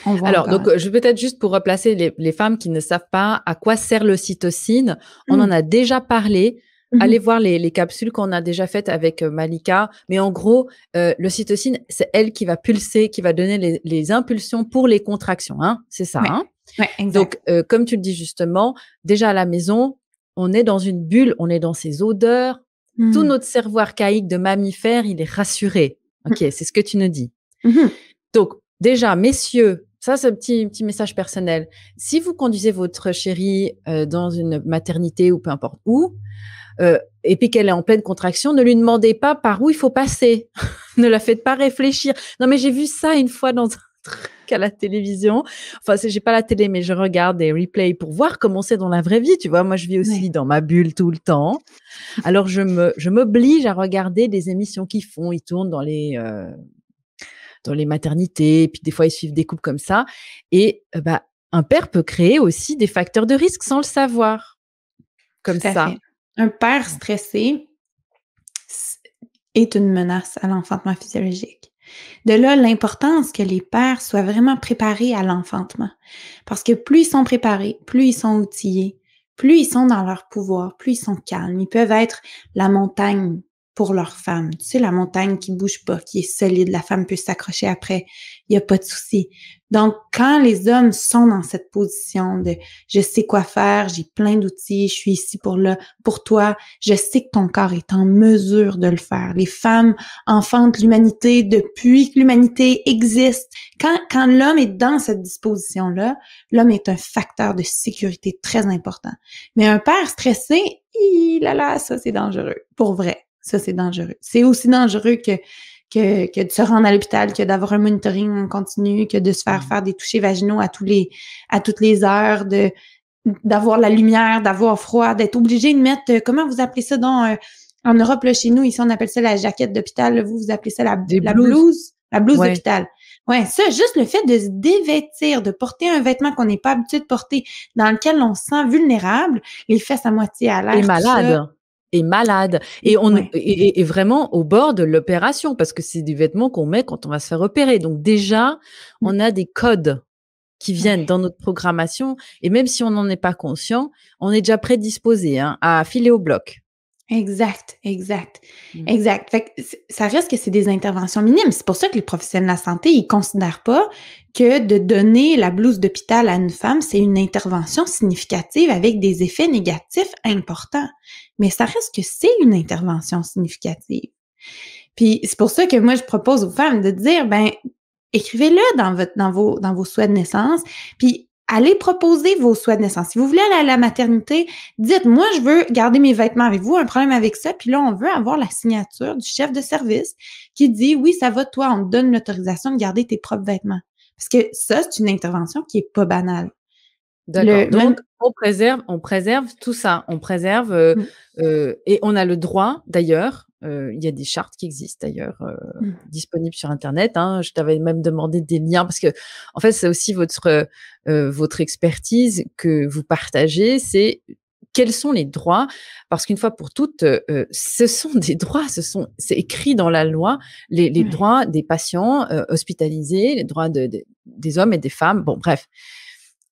On voit Alors donc, encore. je vais peut-être juste pour replacer les femmes qui ne savent pas à quoi sert l'ocytocine, on en Mmh. a déjà parlé. Mmh Allez mh. voir les capsules qu'on a déjà faites avec, Malika. Mais en gros, l'ocytocine, c'est elle qui va pulser, qui va donner les impulsions pour les contractions, hein, c'est ça, Ouais. hein? Ouais, exact. Donc, comme tu le dis justement, déjà à la maison, on est dans une bulle, on est dans ces odeurs. Tout Mmh. notre cerveau archaïque de mammifère, il est rassuré. OK, Mmh. c'est ce que tu nous dis. Mmh mh. Donc, déjà, messieurs, ça, c'est un petit message personnel. Si vous conduisez votre chérie dans une maternité ou peu importe où, et puis qu'elle est en pleine contraction, ne lui demandez pas par où il faut passer. Ne la faites pas réfléchir. Non, mais j'ai vu ça une fois dans un truc à la télévision. Enfin, j'ai pas la télé, mais je regarde des replays pour voir comment c'est dans la vraie vie. Tu vois, moi, je vis aussi Ouais. dans ma bulle tout le temps. Alors, je m'oblige à regarder des émissions qu'ils font. Ils tournent dans les maternités, puis des fois ils suivent des couples comme ça. Et bah, un père peut créer aussi des facteurs de risque sans le savoir, Tout comme à ça. fait. Un père stressé s est une menace à l'enfantement physiologique. De là, l'importance que les pères soient vraiment préparés à l'enfantement. Parce que plus ils sont préparés, plus ils sont outillés, plus ils sont dans leur pouvoir, plus ils sont calmes. Ils peuvent être la montagne pour leur femme. Tu sais, la montagne qui bouge pas, qui est solide. La femme peut s'accrocher après. Il y a pas de souci. Donc, quand les hommes sont dans cette position de je sais quoi faire, j'ai plein d'outils, je suis ici pour toi, je sais que ton corps est en mesure de le faire. Les femmes enfantent l'humanité depuis que l'humanité existe. Quand l'homme est dans cette disposition-là, l'homme est un facteur de sécurité très important. Mais un père stressé, ça c'est dangereux. Pour vrai, ça c'est dangereux. C'est aussi dangereux que de se rendre à l'hôpital, que d'avoir un monitoring en continu, que de se faire des touchés vaginaux à toutes les heures, d'avoir la lumière, d'avoir froid, d'être obligé de mettre, comment vous appelez ça en Europe, là, chez nous, ici, on appelle ça la jaquette d'hôpital, là, vous appelez ça Des la blouses. blouse Ouais. d'hôpital. Ouais, ça, juste le fait de se dévêtir, de porter un vêtement qu'on n'est pas habitué de porter, dans lequel on se sent vulnérable, les fesses à moitié à l'air, Et tout ça. malade. Et malade. Ouais. Et vraiment au bord de l'opération, parce que c'est des vêtements qu'on met quand on va se faire opérer. Donc déjà, on a des codes qui viennent Ouais. dans notre programmation et même si on n'en est pas conscient, on est déjà prédisposé, hein, à filer au bloc. Exact. Fait que ça reste que c'est des interventions minimes. C'est pour ça que les professionnels de la santé, ils considèrent pas que de donner la blouse d'hôpital à une femme, c'est une intervention significative avec des effets négatifs importants. Mais ça reste que c'est une intervention significative. Puis c'est pour ça que moi, je propose aux femmes de dire, ben, écrivez-le dans vos souhaits de naissance, puis allez proposer vos souhaits de naissance. Si vous voulez aller à la maternité, dites, moi, je veux garder mes vêtements. Avez-vous un problème avec ça? Puis là, on veut avoir la signature du chef de service qui dit, oui, ça va, toi, on te donne l'autorisation de garder tes propres vêtements. Parce que ça, c'est une intervention qui est pas banale. D'accord. Même, Donc on préserve tout ça. On préserve, mm, et on a le droit d'ailleurs, il y a des chartes qui existent d'ailleurs, mm, disponibles sur internet, hein. Je t'avais même demandé des liens parce que en fait, c'est aussi votre expertise que vous partagez, c'est quels sont les droits? Parce qu'une fois pour toutes, ce sont des droits, c'est écrit dans la loi, les ouais. droits des patients, hospitalisés, les droits des hommes et des femmes. Bon bref.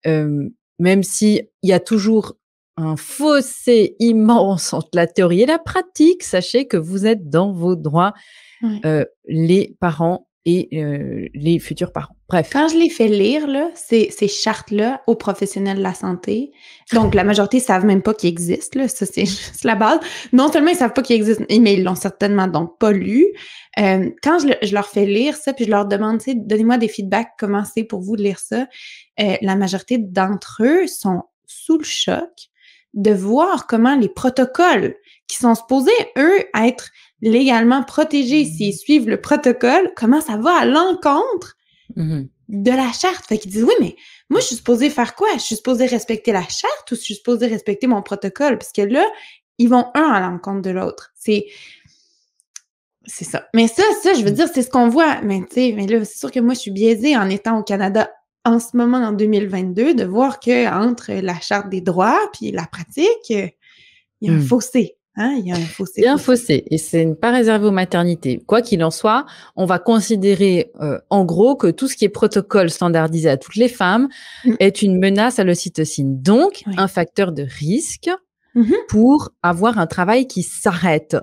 Hem, Même si il y a toujours un fossé immense entre la théorie et la pratique, sachez que vous êtes dans vos droits, Ouais. les parents et les futurs parents. Bref. Quand je les fais lire, là, ces chartes-là aux professionnels de la santé, donc la majorité savent même pas qu'ils existent, là, ça c'est juste la base. Non seulement ils savent pas qu'ils existent, mais ils l'ont certainement donc pas lu. Quand je leur fais lire ça, puis je leur demande, tu sais, donnez-moi des feedbacks, comment c'est pour vous de lire ça, la majorité d'entre eux sont sous le choc de voir comment les protocoles qui sont supposés, eux, être légalement protégés s'ils suivent le protocole, comment ça va à l'encontre Mmh. de la charte. Fait qu'ils disent, oui, mais moi, je suis supposée faire quoi? Je suis supposée respecter la charte ou je suis supposée respecter mon protocole? Parce que là, ils vont un à l'encontre de l'autre. C'est ça. Mais ça, je veux dire, c'est ce qu'on voit. Mais tu sais, mais là, c'est sûr que moi, je suis biaisée en étant au Canada en ce moment, en 2022, de voir que entre la charte des droits puis la pratique, il y a un Mmh. fossé. Hein? Il y a un fossé, Il y a un fossé. fossé et c'est pas réservé aux maternités. Quoi qu'il en soit, on va considérer, en gros que tout ce qui est protocole standardisé à toutes les femmes Mm. est une menace à l'ocytocine, donc Oui. un facteur de risque Mhm. pour avoir un travail qui s'arrête.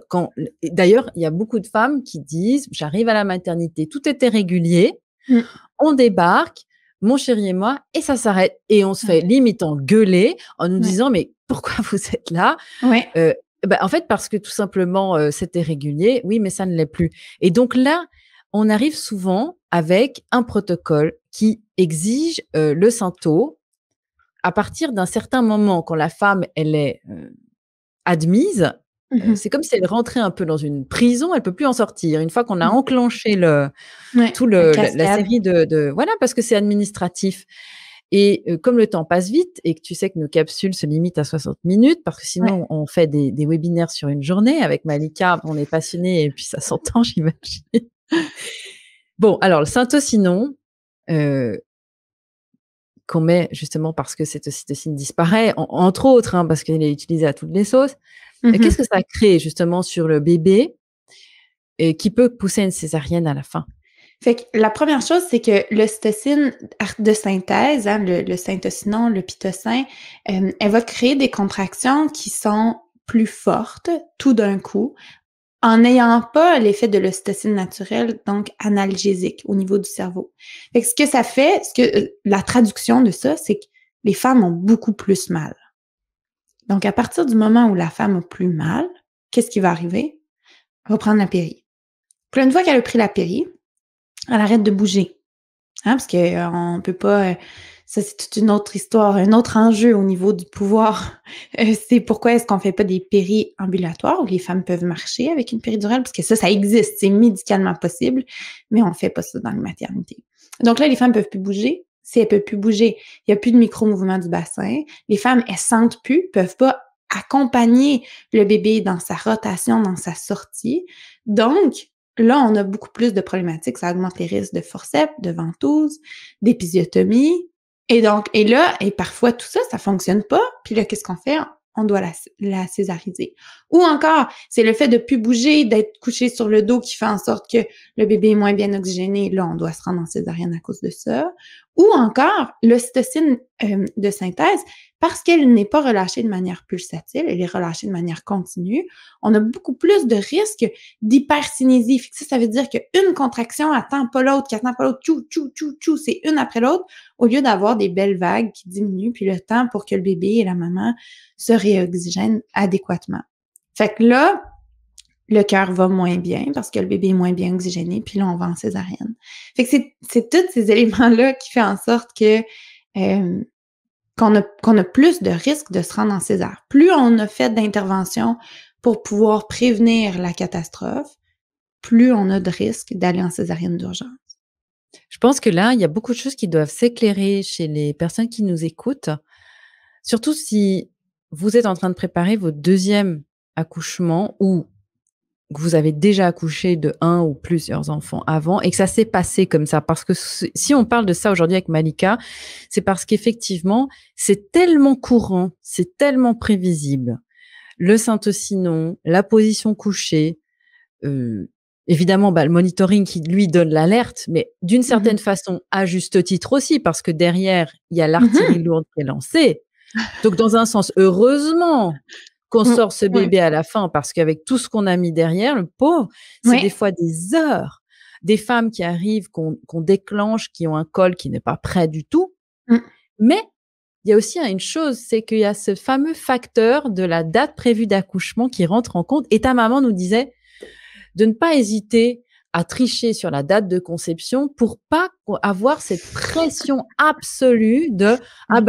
D'ailleurs, il y a beaucoup de femmes qui disent: «J'arrive à la maternité, tout était régulier, Mm. on débarque, mon chéri et moi et ça s'arrête» et on se fait Ouais. limite engueuler en nous Ouais. disant: «Mais pourquoi vous êtes là?» Ouais. Heu, En fait, parce que tout simplement, c'était régulier. Oui, mais ça ne l'est plus et donc là, on arrive souvent avec un protocole qui exige, le Saintot à partir d'un certain moment quand la femme, elle est, admise, Mhm. c'est comme si elle rentrait un peu dans une prison, elle peut plus en sortir. Une fois qu'on a Mm. enclenché Ouais. tout La la cascade. série voilà, parce que c'est administratif et comme le temps passe vite et que tu sais que nos capsules se limitent à 60 minutes parce que Ouais. sinon on fait des webinaires sur une journée avec Malika, on est passionnés et puis ça s'entend, j'imagine. Bon, alors le syntocinon, heu, qu'on met justement parce que cette ocytocine disparaît, entre autres, hein, parce qu'elle est utilisée à toutes les sauces. Qu'est-ce Mhm. que ça crée justement sur le bébé et qui peut pousser à une césarienne à la fin? Fait que la première chose, c'est que l'ocytocine de synthèse, hein, le syntocinon, le pitocin, elle va créer des contractions qui sont plus fortes tout d'un coup, en n'ayant pas l'effet de l'ocytocine naturelle, donc analgésique au niveau du cerveau. Fait que ce que ça fait, la traduction de ça, c'est que les femmes ont beaucoup plus mal. Donc, à partir du moment où la femme a plus mal, qu'est-ce qui va arriver? Elle va prendre la péri. Puis une fois qu'elle a pris la péri, elle arrête de bouger. Hein, parce que on peut pas. Ça, c'est toute une autre histoire, un autre enjeu au niveau du pouvoir. C'est pourquoi est-ce qu'on fait pas des périambulatoires où les femmes peuvent marcher avec une péridurale? Parce que ça existe, c'est médicalement possible, mais on fait pas ça dans les maternités. Donc là, les femmes peuvent plus bouger. Si elles peuvent plus bouger, il y a plus de micro-mouvements du bassin. Les femmes, elles sentent plus, peuvent pas accompagner le bébé dans sa rotation, dans sa sortie. Donc, là, on a beaucoup plus de problématiques. Ça augmente les risques de forceps, de ventouse, d'épisiotomie. Et parfois, tout ça, ça fonctionne pas. Puis là, qu'est-ce qu'on fait? On doit la césariser. Ou encore, c'est le fait de plus bouger, d'être couché sur le dos qui fait en sorte que le bébé est moins bien oxygéné. Là, on doit se rendre en césarienne à cause de ça. Ou encore, l'ocytocine de synthèse, parce qu'elle n'est pas relâchée de manière pulsatile, elle est relâchée de manière continue, on a beaucoup plus de risques d'hypercinésie. Ça veut dire qu'une contraction attend pas l'autre, qui attend pas l'autre, tchou, tchou, tchou, tchou, c'est une après l'autre, au lieu d'avoir des belles vagues qui diminuent, puis le temps pour que le bébé et la maman se réoxygènent adéquatement. Fait que là, le cœur va moins bien parce que le bébé est moins bien oxygéné, puis là, on va en césarienne. Fait que c'est tous ces éléments-là qui font en sorte que qu'on a plus de risques de se rendre en césar. Plus on a fait d'interventions pour pouvoir prévenir la catastrophe, plus on a de risques d'aller en césarienne d'urgence. Je pense que là, il y a beaucoup de choses qui doivent s'éclairer chez les personnes qui nous écoutent, surtout si vous êtes en train de préparer votre deuxième accouchement ou que vous avez déjà accouché de un ou plusieurs enfants avant et que ça s'est passé comme ça. Parce que si on parle de ça aujourd'hui avec Malika, c'est parce qu'effectivement, c'est tellement courant, c'est tellement prévisible. Le syntocinon, la position couchée, évidemment, le monitoring qui lui donne l'alerte, mais d'une certaine façon, à juste titre aussi, parce que derrière, il y a l'artillerie lourde qui est lancée. Donc, dans un sens, heureusement qu'on sort ce Oui. bébé à la fin, parce qu'avec tout ce qu'on a mis derrière, le pauvre, c'est des fois des heures. Des femmes qui arrivent, qu'on déclenche, qui ont un col qui n'est pas prêt du tout. Mais il y a aussi une chose, c'est qu'il y a ce fameux facteur de la date prévue d'accouchement qui rentre en compte. Et ta maman nous disait de ne pas hésiter à tricher sur la date de conception pour pas avoir cette pression absolue de « Ah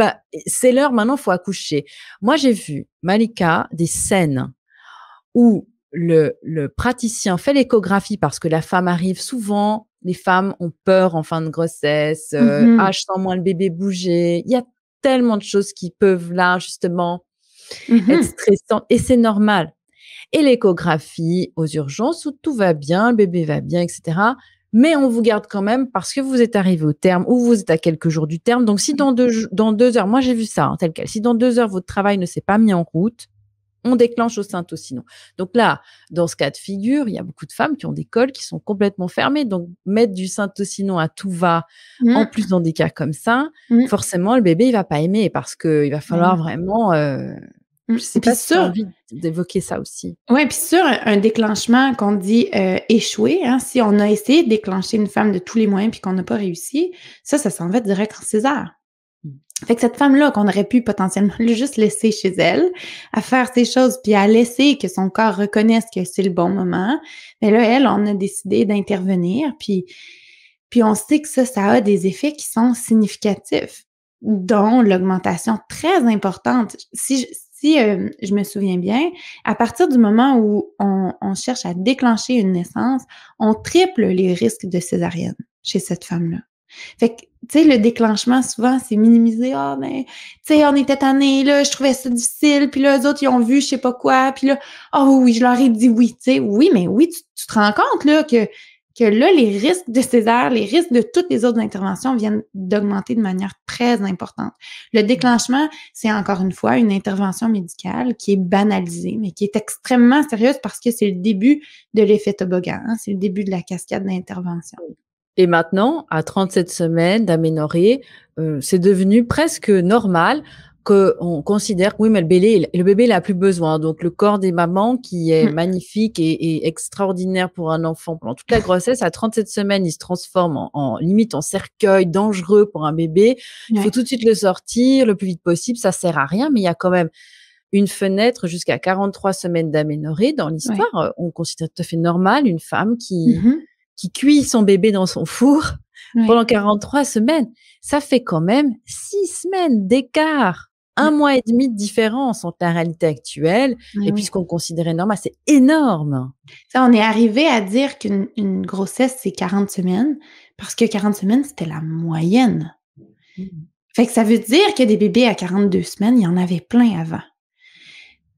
c'est l'heure, maintenant, faut accoucher ». Moi, j'ai vu, Malika, des scènes où le praticien fait l'échographie parce que la femme arrive souvent, les femmes ont peur en fin de grossesse, « Ah, je sens moins le bébé bouger ». Il y a tellement de choses qui peuvent là, justement, être stressantes et c'est normal. Et l'échographie aux urgences où tout va bien, le bébé va bien, etc. Mais on vous garde quand même parce que vous êtes arrivé au terme ou vous êtes à quelques jours du terme. Donc, si dans 2 heures, moi j'ai vu ça, tel quel, si dans 2 heures votre travail ne s'est pas mis en route, on déclenche au syntocinon. Donc là, dans ce cas de figure, il y a beaucoup de femmes qui ont des cols qui sont complètement fermés. Donc, mettre du syntocinon à tout va, en plus dans des cas comme ça, forcément, le bébé, il va pas aimer parce qu'il va falloir vraiment... je sais pas si tu as envie d'évoquer ça aussi. Oui, puis sur un déclenchement qu'on dit échoué, hein, si on a essayé de déclencher une femme de tous les moyens puis qu'on n'a pas réussi, ça s'en va direct en césar. Fait que cette femme-là, qu'on aurait pu potentiellement juste laisser chez elle, à faire ses choses, puis à laisser que son corps reconnaisse que c'est le bon moment, mais là, elle, on a décidé d'intervenir, puis on sait que ça a des effets qui sont significatifs, dont l'augmentation très importante. Si je me souviens bien, à partir du moment où on cherche à déclencher une naissance, on triple les risques de césarienne chez cette femme-là. Fait que, tu sais, le déclenchement, souvent, c'est minimisé. Ah, mais, tu sais, on était tannés, là, je trouvais ça difficile, puis là, eux autres, ils ont vu je sais pas quoi, puis là, oui, je leur ai dit oui, tu sais. Oui, mais oui, tu te rends compte, là, que là, les risques de césar, les risques de toutes les autres interventions viennent d'augmenter de manière très importante. Le déclenchement, c'est encore une fois une intervention médicale qui est banalisée, mais qui est extrêmement sérieuse parce que c'est le début de l'effet toboggan, hein, c'est le début de la cascade d'intervention. Et maintenant, à 37 semaines d'aménorrhée, c'est devenu presque normal qu'on considère que oui, mais le bébé, il a plus besoin. Donc le corps des mamans qui est Mmh. magnifique et extraordinaire pour un enfant pendant toute la grossesse, à 37 semaines, il se transforme en limite en cercueil dangereux pour un bébé. Il faut Ouais. tout de suite le sortir le plus vite possible, ça sert à rien, mais il y a quand même une fenêtre jusqu'à 43 semaines d'aménorrhée dans Ouais. l'histoire. On considère tout à fait normal une femme qui Mmh. qui cuit son bébé dans son four pendant Ouais. 43 semaines. Ça fait quand même 6 semaines d'écart, un Mmh. mois et demi de différence entre la réalité actuelle Ouais, et puis oui. ce qu'on considérait normal. C'est énorme. Ça, on est arrivé à dire qu'une grossesse, c'est 40 semaines parce que 40 semaines, c'était la moyenne. Mmh. Fait que ça veut dire que des bébés à 42 semaines, il y en avait plein avant.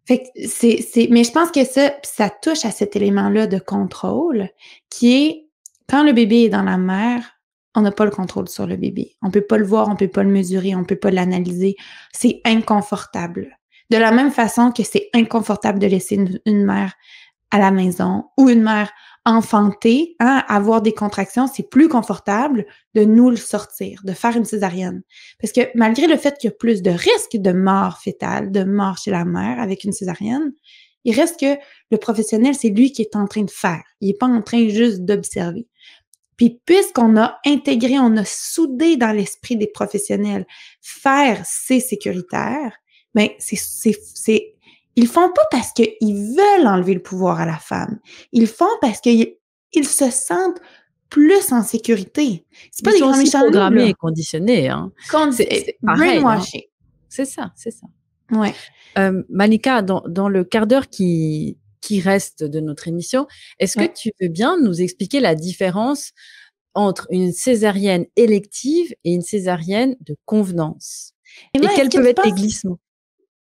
Fait que mais je pense que ça touche à cet élément-là de contrôle qui est quand le bébé est dans la mère, on n'a pas le contrôle sur le bébé. On peut pas le voir, on peut pas le mesurer, on peut pas l'analyser. C'est inconfortable. De la même façon que c'est inconfortable de laisser une mère à la maison ou une mère enfantée, hein, avoir des contractions, c'est plus confortable de nous le sortir, de faire une césarienne. Parce que malgré le fait qu'il y a plus de risques de mort fœtale, de mort chez la mère avec une césarienne, il reste que le professionnel, c'est lui qui est en train de faire. Il est pas en train juste d'observer. Puis puisqu'on a intégré, on a soudé dans l'esprit des professionnels, faire, c'est sécuritaire, ben ils font pas parce qu'ils veulent enlever le pouvoir à la femme. Ils font parce qu'ils se sentent plus en sécurité. C'est pas Ils des sont grands aussi méchants loups, programmés là. et conditionnés, hein. C'est pareil, hein. Brainwashing. C'est ça, c'est ça. Ouais. Malika, dans le quart d'heure qui reste de notre émission, est-ce que Ouais. tu veux bien nous expliquer la différence entre une césarienne élective et une césarienne de convenance? Et moi, Et est-ce quels que peuvent tu être les penses glissements?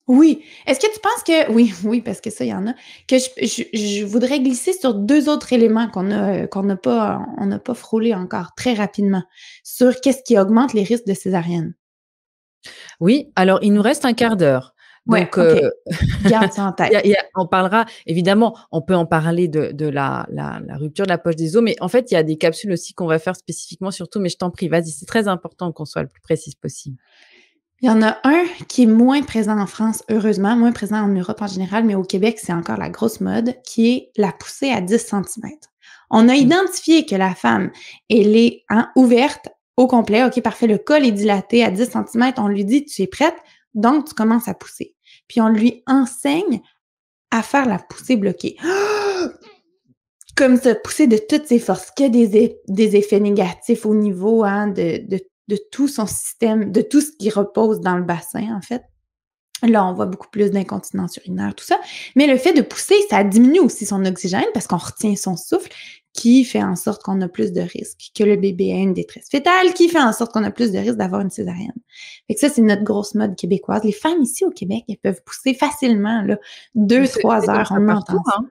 oui. Est-ce que tu penses que oui, oui, parce que ça, il y en a, que je voudrais glisser sur 2 autres éléments on n'a pas frôlé encore très rapidement, sur qu'est-ce qui augmente les risques de césarienne? Oui, alors il nous reste un quart d'heure. Ouais, Donc, OK. Garde ça en tête. on parlera évidemment, on peut en parler de la rupture de la poche des os, mais en fait, il y a des capsules aussi qu'on va faire spécifiquement sur tout, mais je t'en prie, vas-y, c'est très important qu'on soit le plus précise possible. Il y en a un qui est moins présent en France, heureusement, moins présent en Europe en général, mais au Québec, c'est encore la grosse mode, qui est la poussée à 10 centimètres. On a Mmh. identifié que la femme, elle est, hein, ouverte au complet. OK, parfait, le col est dilaté à 10 centimètres. On lui dit: «Tu es prête, donc tu commences à pousser». Puis on lui enseigne à faire la poussée bloquée. Comme ça, pousser de toutes ses forces, que des effets négatifs au niveau, hein, de tout son système, de tout ce qui repose dans le bassin, en fait. Là, on voit beaucoup plus d'incontinence urinaire, tout ça. Mais le fait de pousser, ça diminue aussi son oxygène parce qu'on retient son souffle, qui fait en sorte qu'on a plus de risques que le bébé ait une détresse fœtale, qui fait en sorte qu'on a plus de risques d'avoir une césarienne. Fait que ça, c'est notre grosse mode québécoise. Les femmes ici au Québec, elles peuvent pousser facilement, là, Mais deux, c'est trois comme heures. ça On partout, entend ça. hein.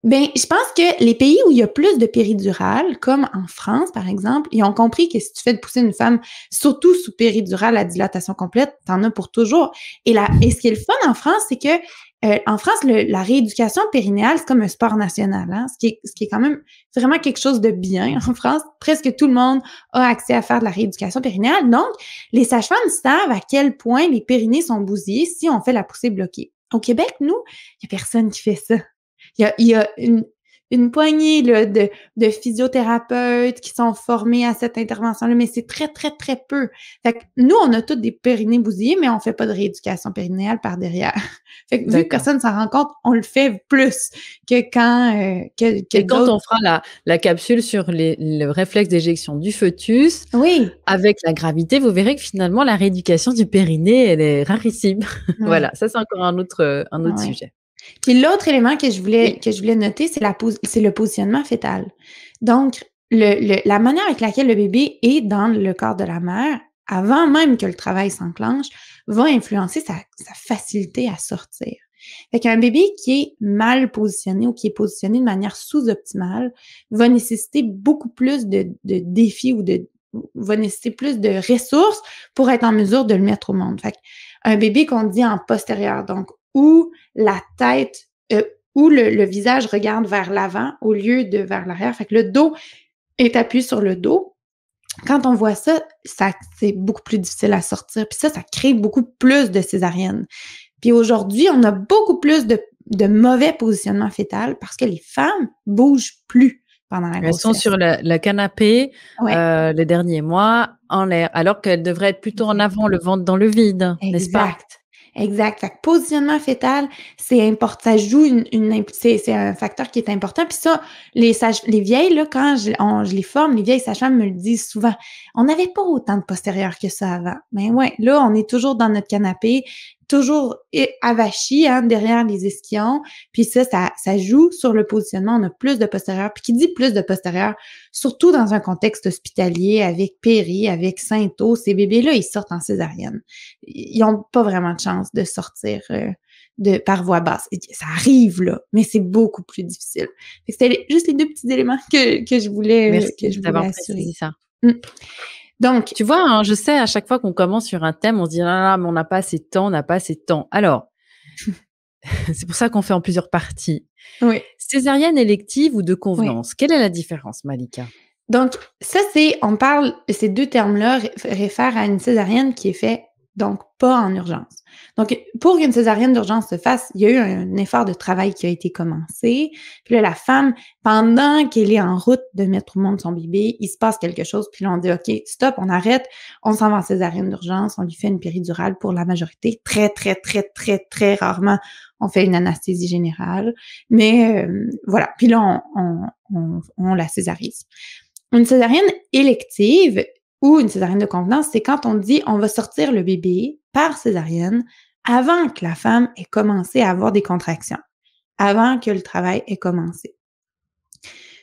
Ben, je pense que les pays où il y a plus de péridurale, comme en France, par exemple, ils ont compris que si tu fais de pousser une femme, surtout sous péridurale à dilatation complète, t'en as pour toujours. Et ce qui est le fun en France, c'est que en France, la rééducation périnéale, c'est comme un sport national, hein, ce qui est quand même vraiment quelque chose de bien en France. Presque tout le monde a accès à faire de la rééducation périnéale. Donc, les sages-femmes savent à quel point les périnées sont bousillés si on fait la poussée bloquée. Au Québec, nous, il y a personne qui fait ça. Il y a une poignée là, de physiothérapeutes qui sont formés à cette intervention-là, mais c'est très, très, très peu. Fait que nous, on a tous des périnées bousillés, mais on fait pas de rééducation périnéale par derrière. Fait que vu que D'accord. personne s'en rend compte, on le fait plus que quand que Et quand d'autres. on fera la capsule sur le réflexe d'éjection du fœtus, Oui, avec la gravité, vous verrez que finalement la rééducation du périnée, elle est rarissime. oui, Voilà, ça c'est encore un autre oui. sujet. Puis l'autre élément Oui. que je voulais noter, c'est le positionnement fœtal. Donc, la manière avec laquelle le bébé est dans le corps de la mère, avant même que le travail s'enclenche, va influencer sa facilité à sortir. Fait qu'un bébé qui est mal positionné ou qui est positionné de manière sous-optimale va nécessiter beaucoup plus de défis va nécessiter plus de ressources pour être en mesure de le mettre au monde. Fait qu'un bébé qu'on dit en postérieur, donc où la tête, où le visage regarde vers l'avant au lieu de vers l'arrière. Fait que le dos et t'appuies sur le dos. Quand on voit ça, c'est beaucoup plus difficile à sortir. Puis ça crée beaucoup plus de césariennes. Puis aujourd'hui, on a beaucoup plus de mauvais positionnement fœtal parce que les femmes bougent plus pendant la Elles sont grossesse. sur le canapé, Ouais, les derniers mois, en l'air, alors qu'elles devraient être plutôt en avant, le ventre dans le vide, n'est-ce pas? exact. Exact. Fait que positionnement fœtal, c'est important. Ça joue c'est un facteur qui est important. Puis ça, les vieilles, là, quand je les forme, les vieilles sages-femmes me le disent souvent. On n'avait pas autant de postérieur que ça avant. Mais ouais, là, on est toujours dans notre canapé, toujours avachi, hein, derrière les ischions. Puis ça joue sur le positionnement. On a plus de postérieur. Puis qui dit plus de postérieur, surtout dans un contexte hospitalier avec péri, avec Sainto, ces bébés-là, ils sortent en césarienne. Ils n'ont pas vraiment de chance de sortir par voie basse. Ça arrive, là, mais c'est beaucoup plus difficile. C'était juste les 2 petits éléments que je voulais Merci d'avoir assurer. précisé ça. Mmh. Donc, Tu vois, hein, je sais, à chaque fois qu'on commence sur un thème, on se dit: «Ah là là, mais on n'a pas assez de temps, on n'a pas assez de temps». Alors, c'est pour ça qu'on fait en plusieurs parties. oui, Césarienne élective ou de oui. convenance? Quelle est la différence, Malika? Donc, ça, ces 2 termes-là réfèrent à une césarienne qui est faite, donc pas en urgence. Donc, pour qu'une césarienne d'urgence se fasse, il y a eu un effort de travail qui a été commencé. Puis là, la femme, pendant qu'elle est en route de mettre au monde son bébé, il se passe quelque chose, puis là, on dit: «OK, stop, on arrête, on s'en va en césarienne d'urgence, on lui fait une péridurale» pour la majorité. Très, très, très, très, très rarement, on fait une anesthésie générale. Mais, voilà. Puis là, on la césarise. Une césarienne élective ou une césarienne de convenance, c'est quand on dit on va sortir le bébé par césarienne avant que la femme ait commencé à avoir des contractions, avant que le travail ait commencé.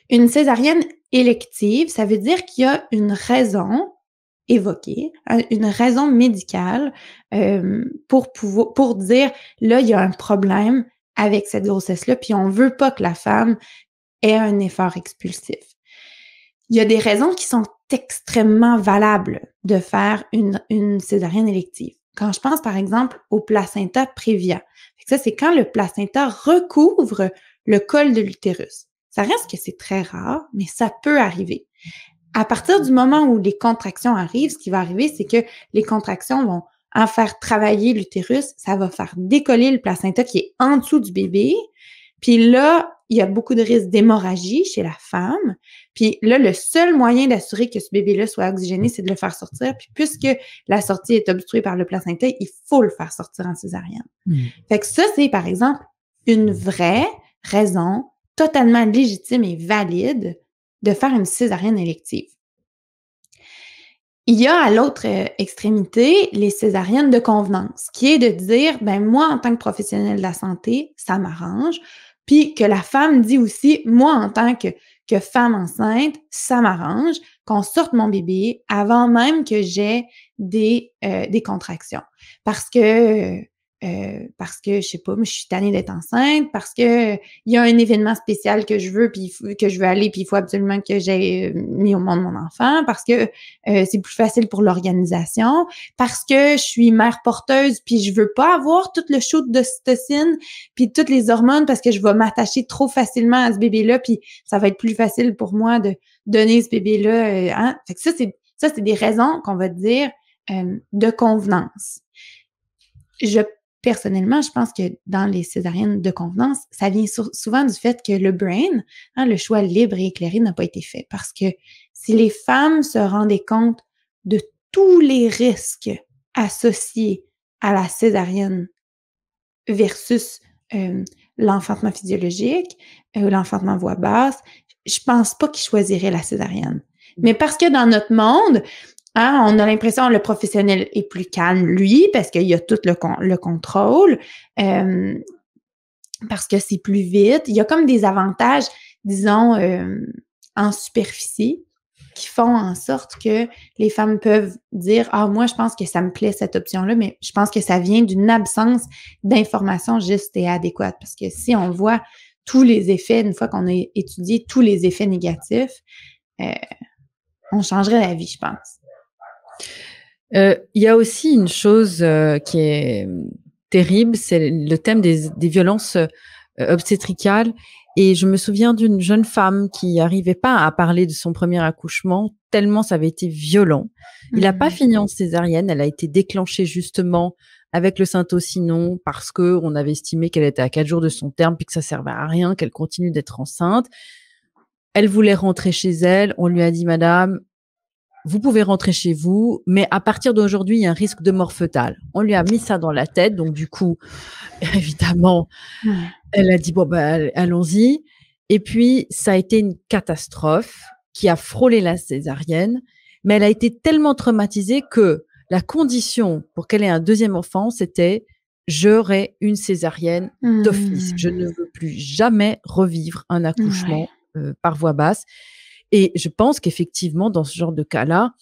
Une césarienne élective, ça veut dire qu'il y a une raison évoquée, une raison médicale pour dire là, il y a un problème avec cette grossesse-là, puis on veut pas que la femme ait un effort expulsif. Il y a des raisons qui sont extrêmement valables de faire une césarienne élective. Quand je pense, par exemple, au placenta prévia. Ça, c'est quand le placenta recouvre le col de l'utérus. Ça reste que c'est très rare, mais ça peut arriver. À partir du moment où les contractions arrivent, ce qui va arriver, c'est que les contractions vont en faire travailler l'utérus, ça va faire décoller le placenta qui est en dessous du bébé. Puis là, il y a beaucoup de risques d'hémorragie chez la femme. Puis là, le seul moyen d'assurer que ce bébé-là soit oxygéné, c'est de le faire sortir. Puis puisque la sortie est obstruée par le placenta, il faut le faire sortir en césarienne. Mmh. Fait que ça, c'est par exemple une vraie raison totalement légitime et valide de faire une césarienne élective. Il y a à l'autre extrémité les césariennes de convenance, qui est de dire, ben moi, en tant que professionnel de la santé, ça m'arrange. Puis que la femme dit aussi, moi, en tant que femme enceinte, ça m'arrange qu'on sorte mon bébé avant même que j'aie des contractions. Parce que, je sais pas, mais je suis tannée d'être enceinte, parce que il y a un événement spécial que je veux, puis que je veux aller, puis il faut absolument que j'aie mis au monde mon enfant, parce que c'est plus facile pour l'organisation, parce que je suis mère porteuse, puis je veux pas avoir tout le shoot d'ocytocine, puis toutes les hormones, parce que je vais m'attacher trop facilement à ce bébé-là, puis ça va être plus facile pour moi de donner ce bébé-là. Hein? Fait que ça, c'est des raisons qu'on va dire de convenance. Personnellement, je pense que dans les césariennes de convenance, ça vient souvent du fait que le brain, hein, le choix libre et éclairé n'a pas été fait. Parce que si les femmes se rendaient compte de tous les risques associés à la césarienne versus l'enfantement physiologique, l'enfantement voix basse, je pense pas qu'ils choisiraient la césarienne. Mais parce que dans notre monde, hein, on a l'impression que le professionnel est plus calme, lui, parce qu'il y a tout le contrôle, parce que c'est plus vite. Il y a comme des avantages, disons, en superficie qui font en sorte que les femmes peuvent dire « Ah, moi, je pense que ça me plaît, cette option-là », mais je pense que ça vient d'une absence d'information juste et adéquate. Parce que si on voit tous les effets, une fois qu'on a étudié tous les effets négatifs, on changerait la vie, je pense. Il y a aussi une chose, qui est terrible, c'est le thème des violences, obstétricales Et je me souviens d'une jeune femme qui n'arrivait pas à parler de son premier accouchement, tellement ça avait été violent. Il n'a pas Mmh. fini en césarienne, elle a été déclenchée justement avec le syntocinon parce qu'on avait estimé qu'elle était à 4 jours de son terme, puis que ça servait à rien, qu'elle continue d'être enceinte. Elle voulait rentrer chez elle. On lui a dit, Madame, vous pouvez rentrer chez vous, mais à partir d'aujourd'hui, il y a un risque de mort fœtale. On lui a mis ça dans la tête. Donc, du coup, évidemment, Ouais. elle a dit, bon, ben, allons-y. Et puis, ça a été une catastrophe qui a frôlé la césarienne, mais elle a été tellement traumatisée que la condition pour qu'elle ait un deuxième enfant, c'était j'aurai une césarienne d'office. Je ne Mmh. veux plus jamais revivre un Ouais. accouchement par voie basse. Et je pense qu'effectivement, dans ce genre de cas-là,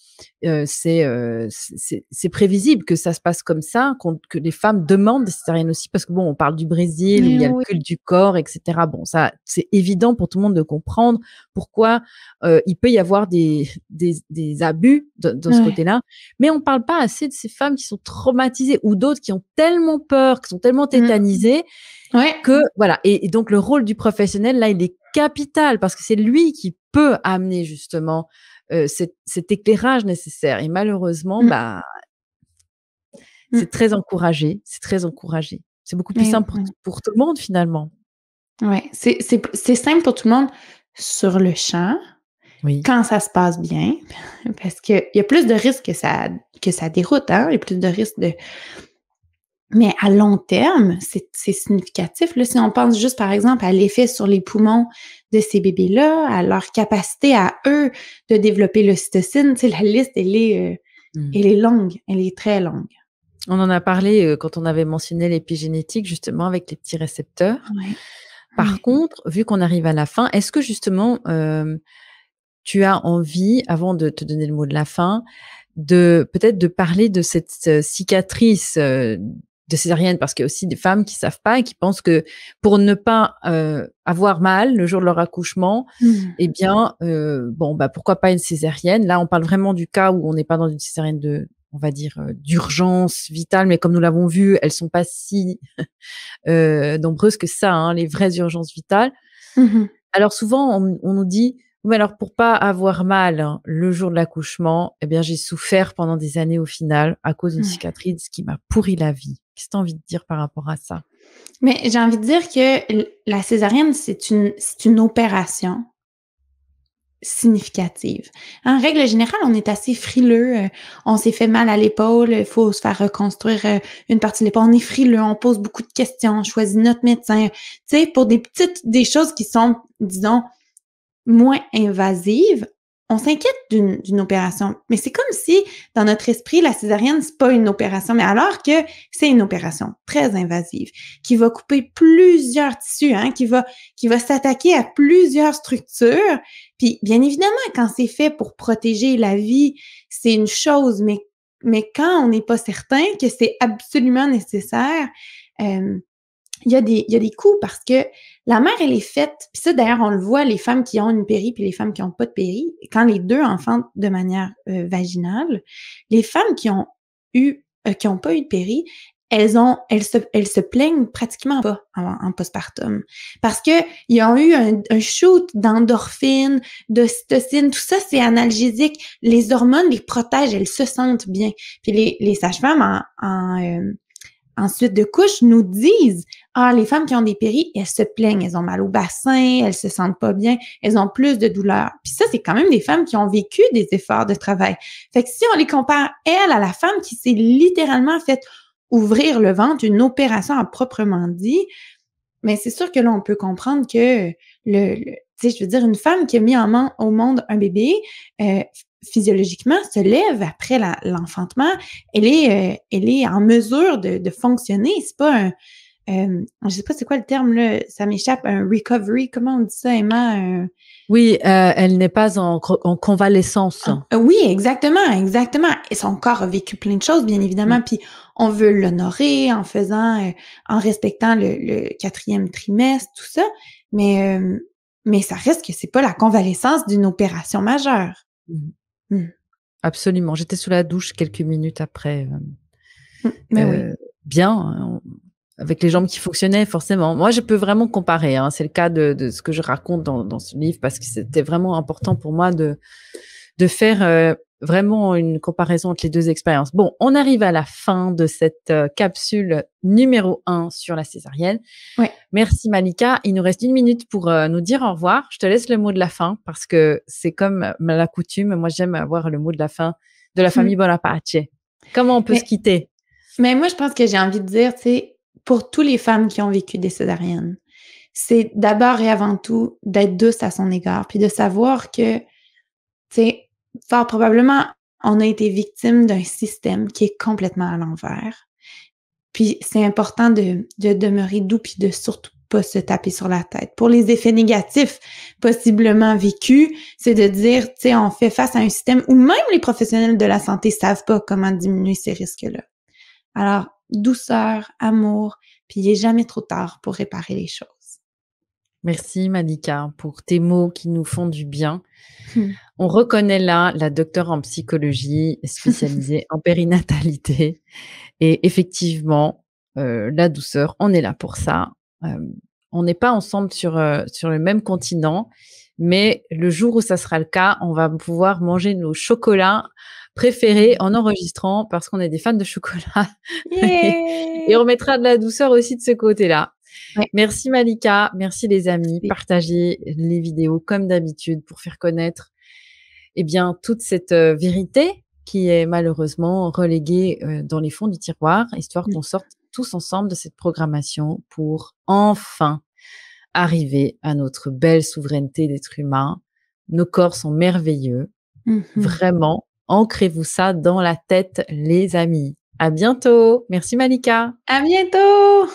c'est prévisible que ça se passe comme ça, que les femmes demandent des césariennes aussi, parce que bon, on parle du Brésil où il Mais y a le oui. culte du corps, et cetera. Bon, ça, c'est évident pour tout le monde de comprendre pourquoi il peut y avoir des abus dans ce Ouais. côté-là, mais on parle pas assez de ces femmes qui sont traumatisées ou d'autres qui ont tellement peur, qui sont tellement Mmh. tétanisées Ouais. que voilà. Et donc le rôle du professionnel là, il est capital parce que c'est lui qui peut amener justement cet éclairage nécessaire. Et malheureusement, Mmh. bah, Mmh. c'est très encouragé. C'est très encouragé. C'est beaucoup plus Mais simple ouais. pour tout le monde finalement. Ouais. C'est simple pour tout le monde sur le champ, Oui. quand ça se passe bien, parce qu'il y a plus de risques que ça déroute, hein. Il y a plus de risques de mais à long terme, c'est significatif, là. Si on pense juste, par exemple, à l'effet sur les poumons de ces bébés-là, à leur capacité à eux de développer l'ocytocine, tu sais, la liste, Mmh. elle est longue, elle est très longue. On en a parlé quand on avait mentionné l'épigénétique justement avec les petits récepteurs. Ouais, Par ouais. contre, vu qu'on arrive à la fin, est-ce que justement tu as envie, avant de te donner le mot de la fin, de peut-être de parler de cette cicatrice de césarienne, parce qu'il y a aussi des femmes qui savent pas et qui pensent que pour ne pas avoir mal le jour de leur accouchement, Mmh. eh bien, bon, bah, pourquoi pas une césarienne. Là, on parle vraiment du cas où on n'est pas dans une césarienne on va dire, d'urgence vitale, mais comme nous l'avons vu, elles sont pas si nombreuses que ça, hein, les vraies urgences vitales. Mmh mh. Alors souvent, on nous dit: «Oui, alors pour pas avoir mal, hein, le jour de l'accouchement, eh bien, j'ai souffert pendant des années au final à cause d'une Ouais. cicatrice qui m'a pourri la vie». Qu'est-ce que tu as envie de dire par rapport à ça? Mais j'ai envie de dire que la césarienne, c'est une opération significative. En règle générale, on est assez frileux, on s'est fait mal à l'épaule, il faut se faire reconstruire, une partie de l'épaule. On est frileux, on pose beaucoup de questions, on choisit notre médecin. Tu sais, pour des choses qui sont, disons, moins invasive, on s'inquiète d'une opération. Mais c'est comme si, dans notre esprit, la césarienne, c'est pas une opération, mais alors que c'est une opération très invasive, qui va couper plusieurs tissus, hein, qui va s'attaquer à plusieurs structures. Puis, bien évidemment, quand c'est fait pour protéger la vie, c'est une chose, mais quand on n'est pas certain que c'est absolument nécessaire, euh, il y a des coûts parce que la mère, elle est faite, puis ça d'ailleurs, on le voit, les femmes qui ont une péri puis les femmes qui ont pas de péri, quand les 2 enfantent de manière, vaginale, les femmes qui ont pas eu de péri, elles se plaignent pratiquement pas en postpartum. Parce que ils ont eu un shoot d'endorphines, d'ocytocine, tout ça, c'est analgésique. Les hormones les protègent, elles se sentent bien. Puis les sages-femmes ensuite de couches nous disent: «Ah, les femmes qui ont des péris, elles se plaignent, elles ont mal au bassin, elles se sentent pas bien, elles ont plus de douleurs». Puis ça, c'est quand même des femmes qui ont vécu des efforts de travail. Fait que si on les compare, elles, à la femme qui s'est littéralement fait ouvrir le ventre, une opération à proprement dit, mais c'est sûr que là, on peut comprendre que tu sais, je veux dire, une femme qui a mis au monde un bébé, physiologiquement, se lève après l'enfantement, elle est en mesure de fonctionner. C'est pas je sais pas c'est quoi le terme là, ça m'échappe, un recovery, comment on dit ça, Emma? Oui, elle n'est pas en convalescence. Oui, exactement, exactement. Et son corps a vécu plein de choses, bien Mmh. évidemment, puis on veut l'honorer en faisant, en respectant le 4e trimestre, tout ça, mais, mais ça reste que c'est pas la convalescence d'une opération majeure. Mmh. Mmh. Absolument. J'étais sous la douche quelques minutes après, Mmh, mais oui. bien, hein. avec les jambes qui fonctionnaient forcément. Moi, je peux vraiment comparer, hein. C'est le cas de ce que je raconte dans ce livre parce que c'était vraiment important pour moi de faire vraiment une comparaison entre les deux expériences. Bon, on arrive à la fin de cette capsule numéro 1 sur la césarienne. Ouais. Merci Malika. Il nous reste 1 minute pour nous dire au revoir. Je te laisse le mot de la fin parce que c'est comme la coutume. Moi, j'aime avoir le mot de la fin de la famille Bonaparte. Comment on peut se quitter? Mais moi, je pense que j'ai envie de dire, tu sais, pour toutes les femmes qui ont vécu des césariennes, c'est d'abord et avant tout d'être douce à son égard, puis de savoir que, tu sais, fort probablement, on a été victime d'un système qui est complètement à l'envers. Puis c'est important de demeurer doux puis de surtout pas se taper sur la tête. Pour les effets négatifs possiblement vécus, c'est de dire, tu sais, on fait face à un système où même les professionnels de la santé savent pas comment diminuer ces risques-là. Alors, douceur, amour, puis il est jamais trop tard pour réparer les choses. Merci Malika pour tes mots qui nous font du bien. Hmm. On reconnaît là la docteure en psychologie spécialisée en périnatalité. Et effectivement, la douceur, on est là pour ça. On n'est pas ensemble sur le même continent, mais le jour où ça sera le cas, on va pouvoir manger nos chocolats préférés en enregistrant parce qu'on est des fans de chocolat. Et on mettra de la douceur aussi de ce côté-là. Ouais. Merci Malika, merci les amis. Partagez les vidéos comme d'habitude pour faire connaître bien toute cette vérité qui est malheureusement reléguée dans les fonds du tiroir, histoire qu'on sorte tous ensemble de cette programmation pour enfin arriver à notre belle souveraineté d'être humain. Nos corps sont merveilleux. Vraiment, ancrez-vous ça dans la tête, les amis. À bientôt. Merci Malika. À bientôt.